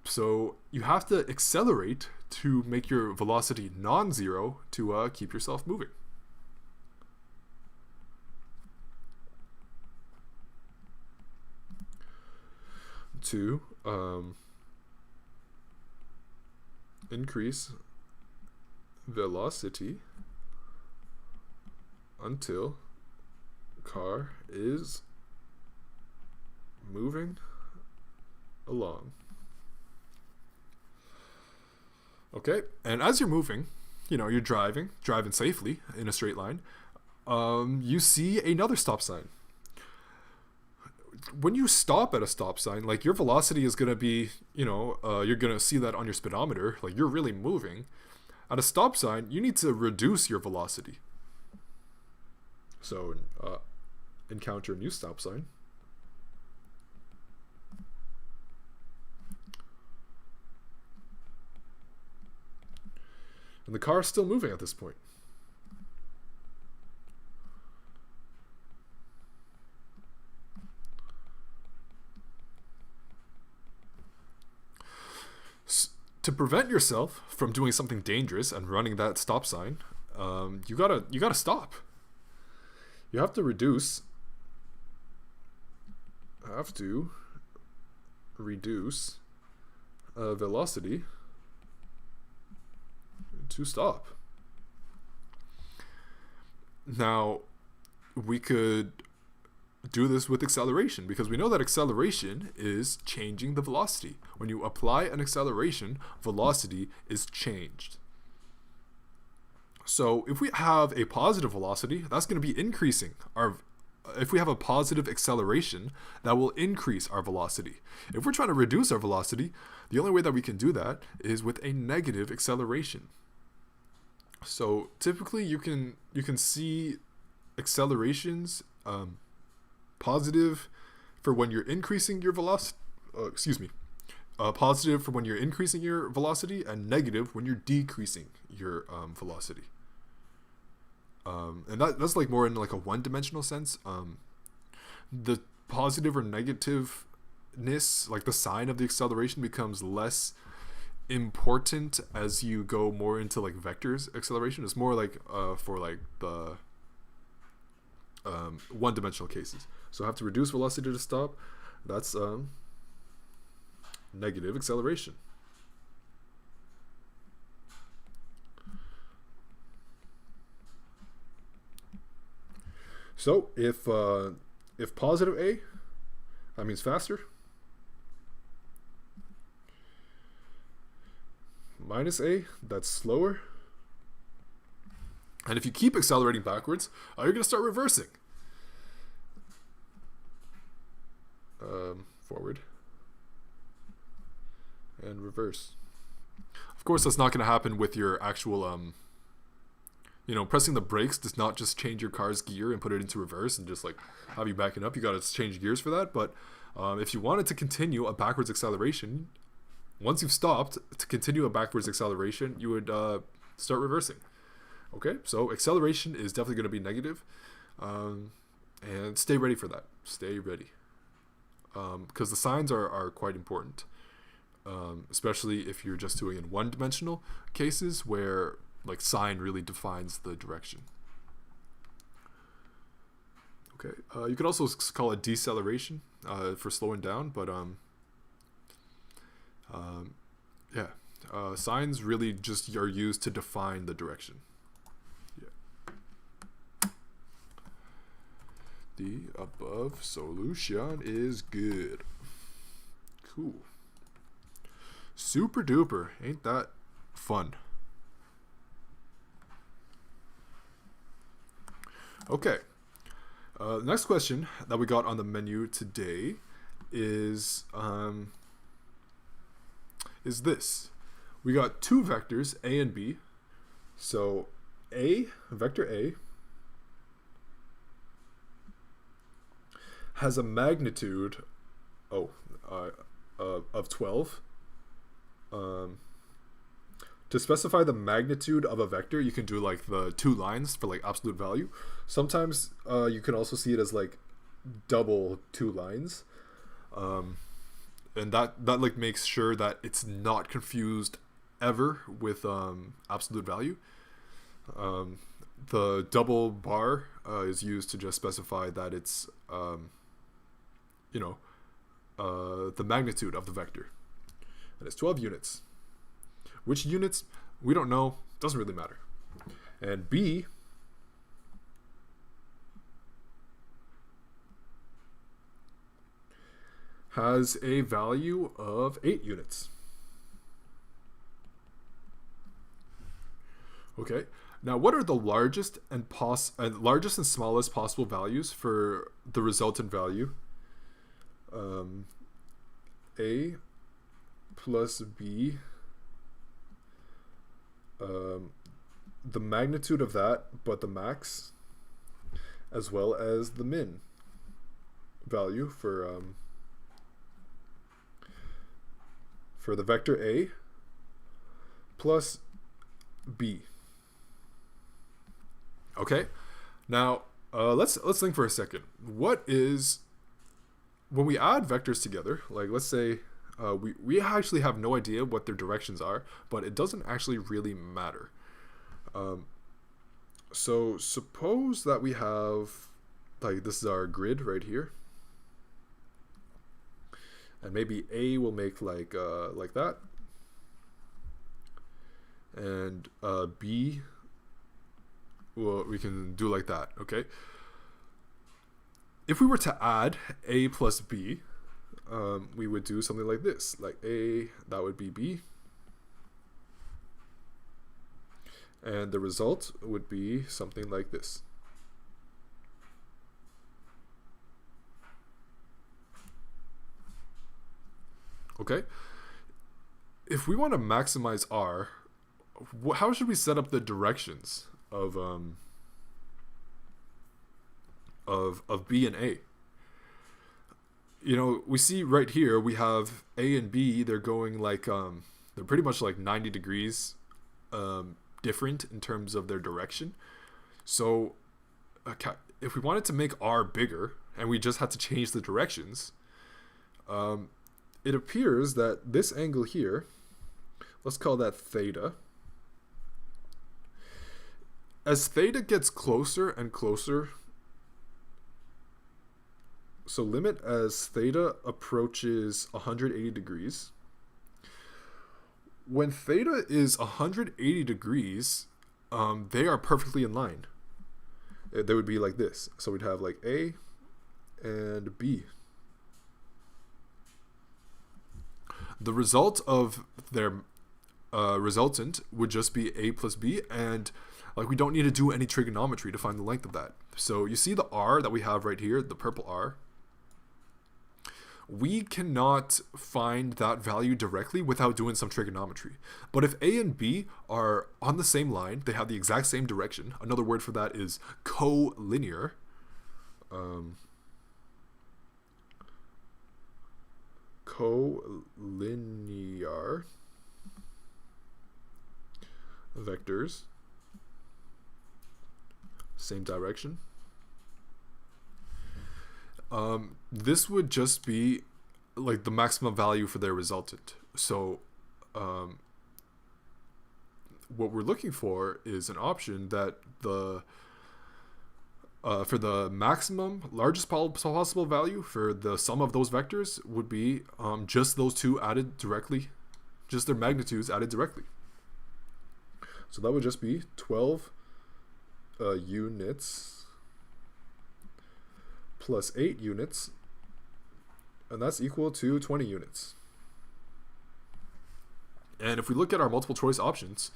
So you have to accelerate to make your velocity non-zero to keep yourself moving. To increase velocity until car is moving along. Okay, and as you're moving, you're driving safely in a straight line, you see another stop sign. When you stop at a stop sign, like, your velocity is going to be, you're going to see that on your speedometer, like, you're really moving. At a stop sign, you need to reduce your velocity. So encounter a new stop sign. And the car is still moving at this point. To prevent yourself from doing something dangerous and running that stop sign, you gotta stop. you have to reduce velocity to stop. Now, we could do this with acceleration, because we know that acceleration is changing the velocity. When you apply an acceleration, velocity is changed. So if we have a positive velocity, that's going to be increasing if we have a positive acceleration, that will increase our velocity. If we're trying to reduce our velocity, the only way that we can do that is with a negative acceleration. So typically you can see accelerations positive for when you're increasing your velocity, positive for when you're increasing your velocity, and negative when you're decreasing your velocity. And that's like more in like a one-dimensional sense. The positive or negativeness, like the sign of the acceleration, becomes less important as you go more into like vectors acceleration. It's more like for like the one-dimensional cases. So I have to reduce velocity to stop. That's negative acceleration. So if positive A, that means faster. Minus A, that's slower. And if you keep accelerating backwards, you're going to start reversing. Forward and reverse. Of course, that's not going to happen with your actual, pressing the brakes does not just change your car's gear and put it into reverse and just like have you backing up. You got to change gears for that. But if you wanted to continue a backwards acceleration, once you've stopped to continue a backwards acceleration, you would start reversing. Okay, so acceleration is definitely going to be negative, and stay ready for that. Stay ready, because the signs are quite important, especially if you're just doing in one-dimensional cases where like sign really defines the direction. Okay, you could also call it deceleration for slowing down, but signs really just are used to define the direction. Yeah. The above solution is good. Cool. Super duper. Ain't that fun? Okay. The next question that we got on the menu today is this. We got two vectors, A and B. So vector A has a magnitude of 12. To specify the magnitude of a vector, you can do like the two lines for like absolute value. Sometimes you can also see it as like double two lines. And that like makes sure that it's not confused ever with absolute value. The double bar is used to just specify that it's the magnitude of the vector, and it's 12 units. Which units we don't know, doesn't really matter. And B has a value of 8 units. Okay, now what are the largest and smallest possible values for the resultant value? A plus B, the magnitude of that, but the max, as well as the min value for the vector A plus B. Okay, now let's think for a second. What is, when we add vectors together, like let's say we actually have no idea what their directions are, but it doesn't actually really matter. So suppose that we have like this is our grid right here, and maybe A will make like that, and B, well, we can do like that. Okay, if we were to add A plus B, we would do something like this, like A, that would be B, and the result would be something like this. Okay, if we want to maximize R, how should we set up the directions of B and A? You know, we see right here we have A and B. They're going like they're pretty much like 90 degrees different in terms of their direction. So if we wanted to make R bigger and we just had to change the directions, it appears that this angle here, let's call that theta. As theta gets closer and closer, so limit as theta approaches 180 degrees. When theta is 180 degrees, they are perfectly in line. They would be like this. So we'd have like A and B. The result of their resultant would just be A plus B, and like we don't need to do any trigonometry to find the length of that. So you see the R that we have right here, the purple R. We cannot find that value directly without doing some trigonometry. But if A and B are on the same line, they have the exact same direction. Another word for that is collinear. Collinear vectors, same direction. This would just be like the maximum value for their resultant. So what we're looking for is an option that the for the maximum largest possible value for the sum of those vectors would be just those two added directly, just their magnitudes added directly. So that would just be 12 units plus 8 units, and that's equal to 20 units. And if we look at our multiple choice options,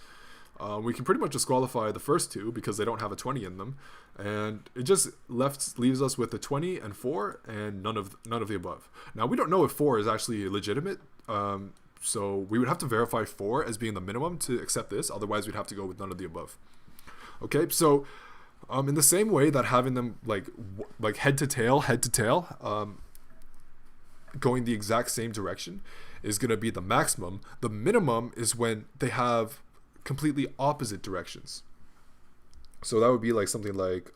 we can pretty much disqualify the first two because they don't have a 20 in them, and it just leaves us with a 20 and 4 and none of the above. Now we don't know if 4 is actually legitimate, so we would have to verify 4 as being the minimum to accept this. Otherwise we'd have to go with none of the above. Okay, so in the same way that having them like head to tail, going the exact same direction is going to be the maximum, the minimum is when they have completely opposite directions. So that would be like something like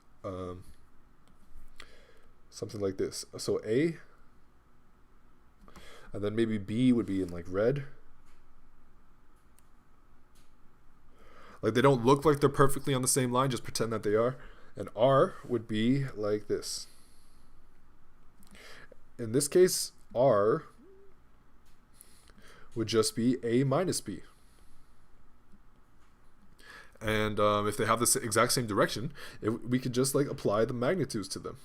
this. So A, and then maybe B would be in like red. Like they don't look like they're perfectly on the same line, just pretend that they are. And R would be like this. In this case, R would just be A minus B. And if they have the exact same direction, we could just like apply the magnitudes to them.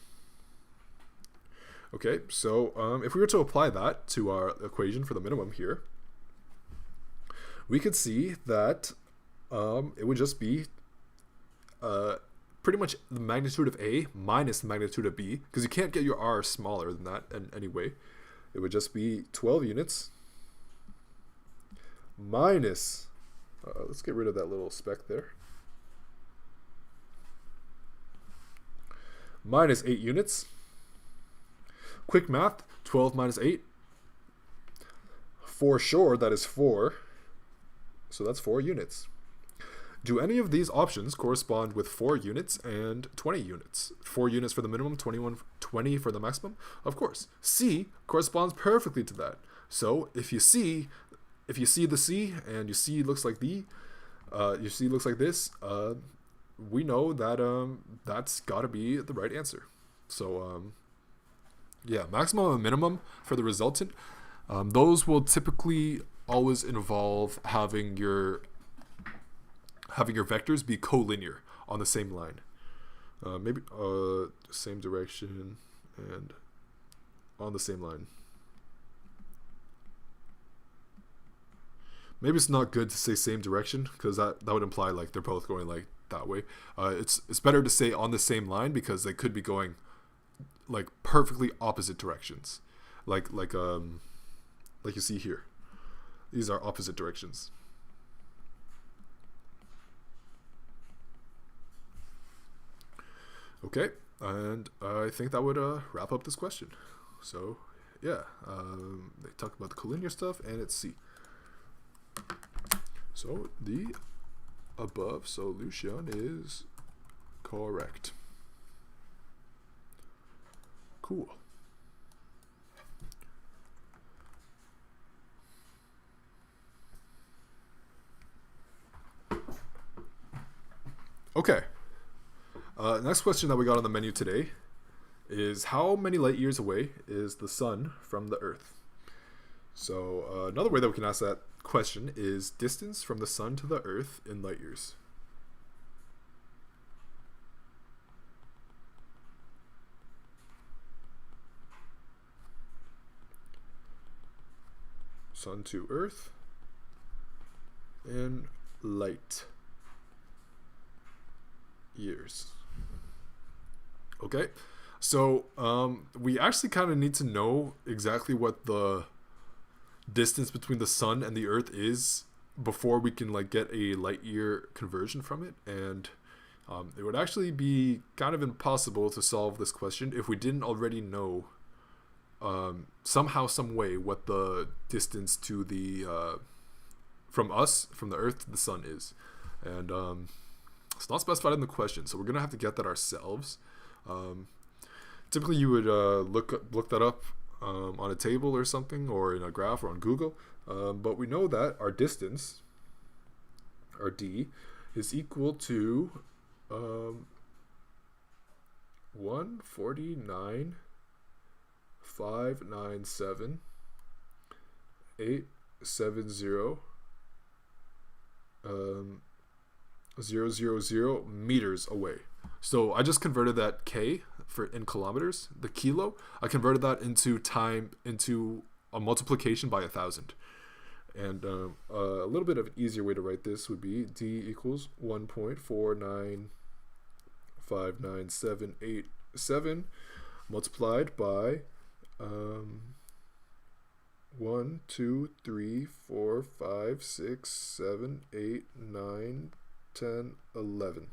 Okay, so if we were to apply that to our equation for the minimum here, we could see that it would just be pretty much the magnitude of A minus the magnitude of B, because you can't get your R smaller than that in any way. It would just be 12 units minus, let's get rid of that little speck there, minus 8 units. Quick math, 12 minus 8. For sure, that is 4. So that's 4 units. Do any of these options correspond with 4 units and 20 units? 4 units for the minimum, 20 for the maximum? Of course. C corresponds perfectly to that. So if you see the C and your C looks like your C looks like this, we know that that's got to be the right answer. So yeah, maximum and minimum for the resultant. Those will typically always involve having your vectors be collinear on the same line. Maybe same direction and on the same line. Maybe it's not good to say same direction because that would imply like they're both going like that way. It's better to say on the same line because they could be going like perfectly opposite directions. Like you see here. These are opposite directions. Okay, and I think that would wrap up this question. So, yeah, they talk about the collinear stuff, and it's C. So, the above solution is correct. Cool. Okay. Next question that we got on the menu today is how many light years away is the sun from the Earth? So another way that we can ask that question is distance from the sun to the Earth in light years. Sun to Earth in light years. Okay, so we actually kind of need to know exactly what the distance between the sun and the Earth is before we can like get a light year conversion from it, and it would actually be kind of impossible to solve this question if we didn't already know somehow, some way, what the distance to the from the Earth to the sun is, and it's not specified in the question, so we're gonna have to get that ourselves. Typically, you would look that up on a table or something, or in a graph, or on Google. But we know that our distance, our d, is equal to 149,597,870 000 meters away. So I just converted that K in kilometers, the kilo. I converted that into a multiplication by 1,000. And a little bit of an easier way to write this would be D equals 1.49598787 multiplied by 1, 2, 3, 4, 5, 6, 7, 8, 9, 10, 11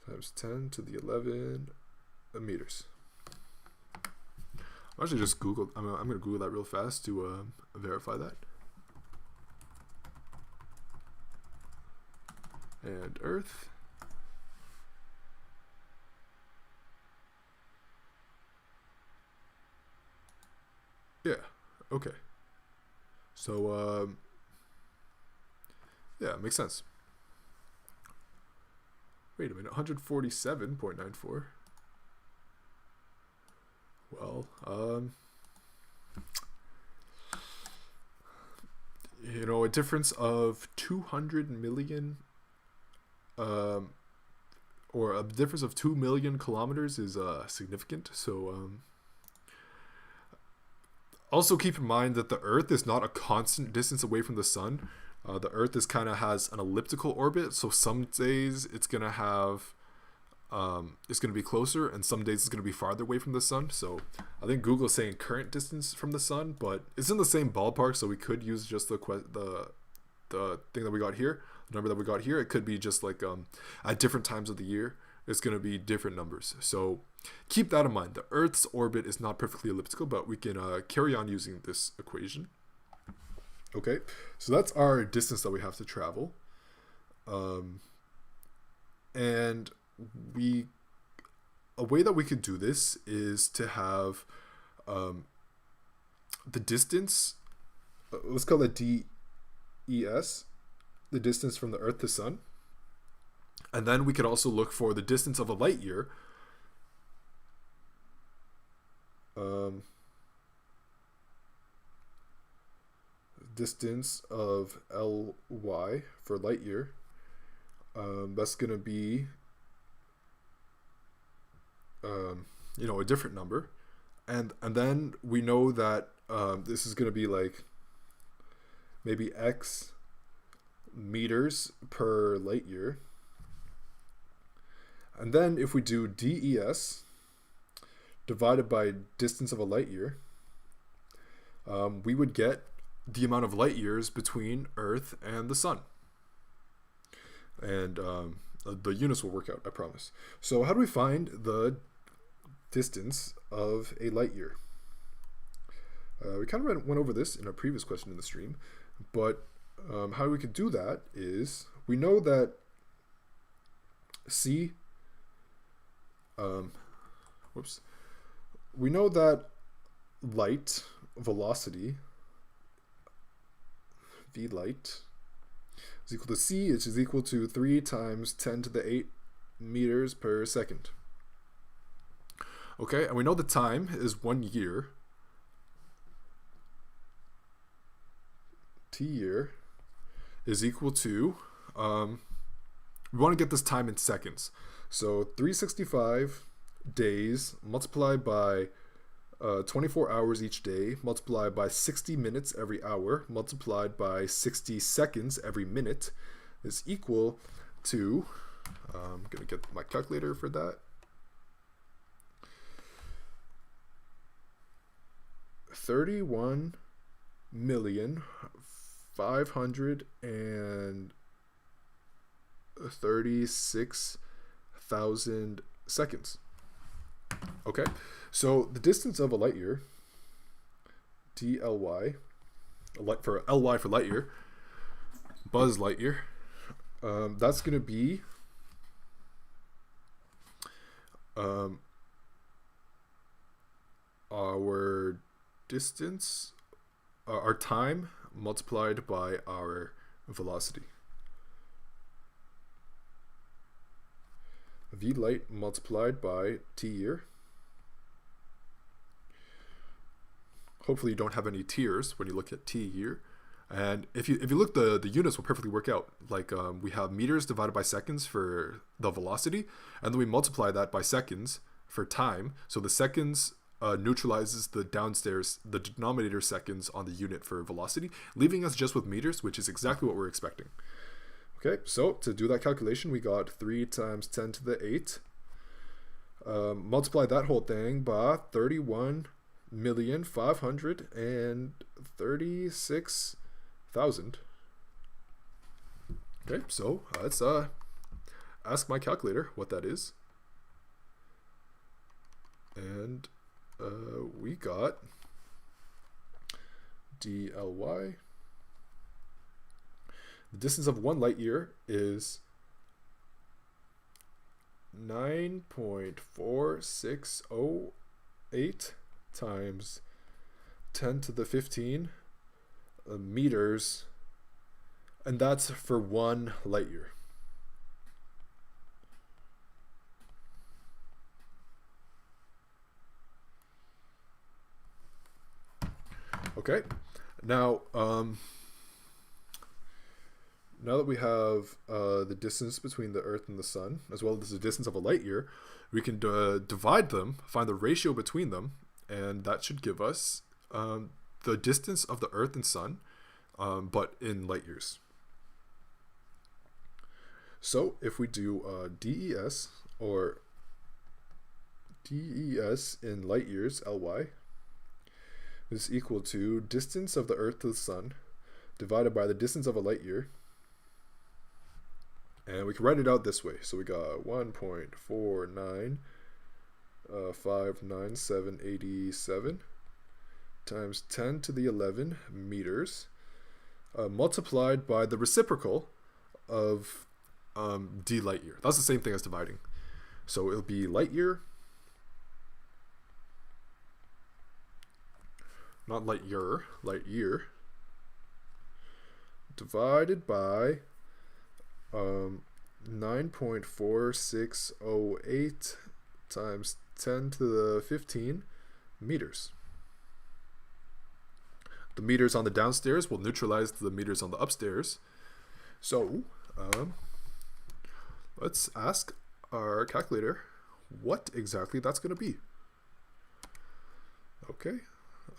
times 10 to the 11 meters. I'll actually just Google. I'm going to Google that real fast to verify that. And Earth. Yeah. Okay. So yeah, it makes sense. Wait a minute, 147.94. Well, a difference of 200 million, or a difference of 2 million kilometers is significant. So, also keep in mind that the Earth is not a constant distance away from the sun. The Earth has an elliptical orbit, so some days it's gonna be closer, and some days it's gonna be farther away from the sun. So I think Google is saying current distance from the sun, but it's in the same ballpark. So we could use just the thing that we got here, the number that we got here. It could be just like at different times of the year, it's gonna be different numbers. So keep that in mind. The Earth's orbit is not perfectly elliptical, but we can carry on using this equation. Okay, so that's our distance that we have to travel. And a way that we could do this is to have the distance, let's call it DES, the distance from the Earth to Sun. And then we could also look for the distance of a light year um, distance of Ly for light year. That's going to be a different number, and then we know that this is going to be like maybe x meters per light year. And then if we do DES divided by distance of a light year, we would get the amount of light years between Earth and the Sun. And the units will work out, I promise. So how do we find the distance of a light year? We kind of went over this in a previous question in the stream, but how we could do that is we know that we know that light velocity, v light, is equal to c, which is equal to 3 times 10 to the 8 meters per second. Okay, and we know the time is 1 year. T year is equal to, we want to get this time in seconds. So 365 days multiplied by 24 hours each day, multiplied by 60 minutes every hour, multiplied by 60 seconds every minute is equal to, I'm going to get my calculator for that, 31,536,000 seconds. Okay, so the distance of a light year, DLY, for LY for light year, Buzz Lightyear, that's going to be our distance, our time multiplied by our velocity. V light multiplied by T year. Hopefully you don't have any tears when you look at T year. And if you look, the units will perfectly work out. Like we have meters divided by seconds for the velocity, and then we multiply that by seconds for time. So the seconds neutralizes the denominator seconds on the unit for velocity, leaving us just with meters, which is exactly what we're expecting. Okay, so to do that calculation, we got 3 times 10 to the 8. Multiply that whole thing by 31,536,000. Okay, so let's ask my calculator what that is. And we got DLY. The distance of 1 light year is 9.4608 times 10 to the 15 meters, and that's for 1 light year. Okay, now now that we have the distance between the Earth and the Sun, as well as the distance of a light year, we can divide them, find the ratio between them, and that should give us the distance of the Earth and Sun, but in light years. So if we do DES, or DES in light years, LY, is equal to distance of the Earth to the Sun divided by the distance of a light year. And we can write it out this way. So we got 1.4959787 times 10 to the 11 meters multiplied by the reciprocal of d light year. That's the same thing as dividing. So it'll be light year, not light year, divided by 9.4608 times 10 to the 15 meters. The meters on the downstairs will neutralize the meters on the upstairs. So let's ask our calculator what exactly that's going to be. Okay,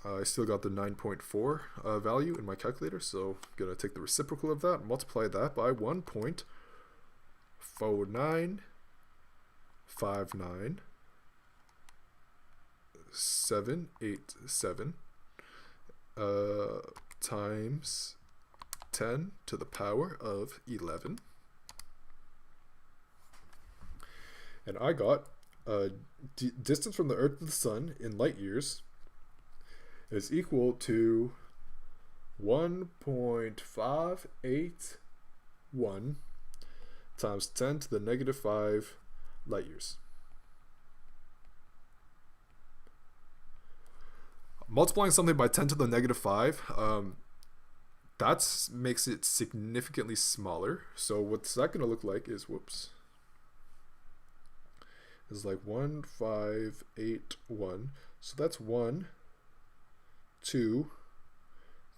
I still got the 9.4 value in my calculator, so I'm going to take the reciprocal of that, multiply that by 1.4995787 times 10 to the power of 11. And I got distance from the Earth to the Sun in light years is equal to 1.581 times 10 to the negative 5 light years. Multiplying something by 10 to the negative 5, that makes it significantly smaller. So what's that going to look like is, is like 1581. So that's 1, 2,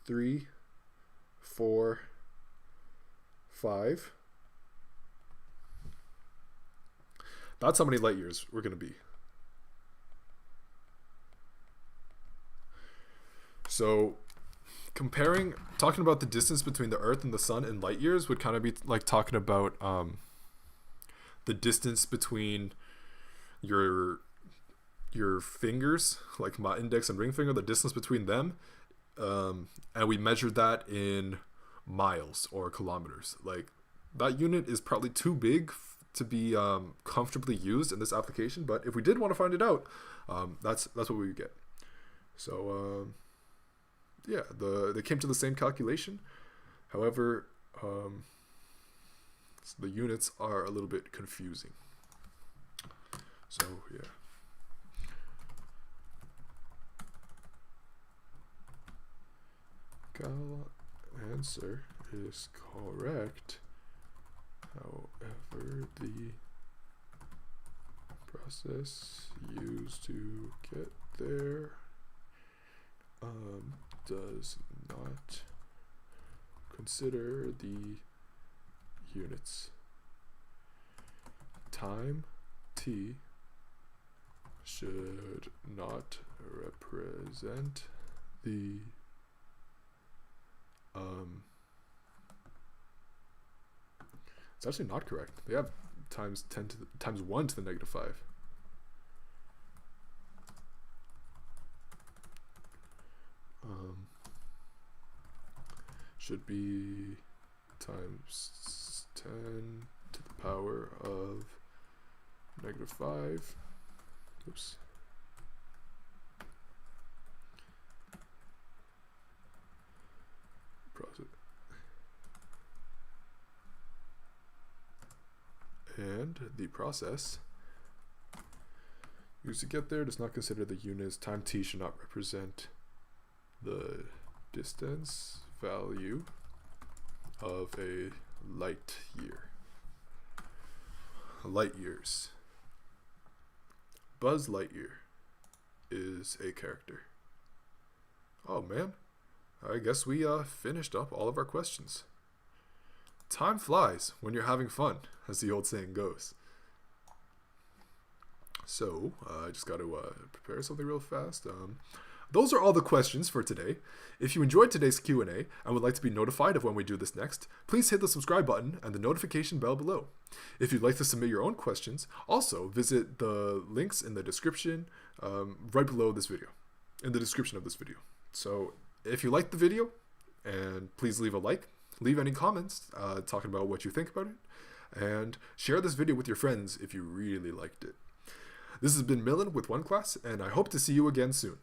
3, 4, 5. That's how many light years we're going to be. So talking about the distance between the Earth and the Sun in light years would kind of be like talking about the distance between your fingers, like my index and ring finger, the distance between them, and we measured that in miles or kilometers. Like, that unit is probably too big to be comfortably used in this application, but if we did want to find it out, that's what we would get. So yeah, they came to the same calculation. However, the units are a little bit confusing. So yeah. Answer is correct. However, the process used to get there does not consider the units. Time t should not represent the it's actually not correct. They have times 10 to times 1 to the negative 5. Should be times 10 to the power of negative 5. Oops. Process. And the process used to get there does not consider the units. Time t should not represent the distance value of a light year. Light years. Buzz Lightyear is a character. Oh man, I guess we finished up all of our questions. Time flies when you're having fun, as the old saying goes. So I just got to prepare something real fast. Those are all the questions for today. If you enjoyed today's Q&A and would like to be notified of when we do this next, please hit the subscribe button and the notification bell below. If you'd like to submit your own questions, also visit the links in the description right below this video, in the description of this video. So if you liked the video, and please leave a like, leave any comments talking about what you think about it, and share this video with your friends if you really liked it. This has been Millan with OneClass, and I hope to see you again soon.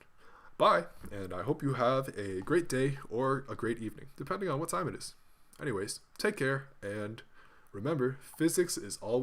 Bye, and I hope you have a great day or a great evening, depending on what time it is. Anyways, take care, and remember, physics is always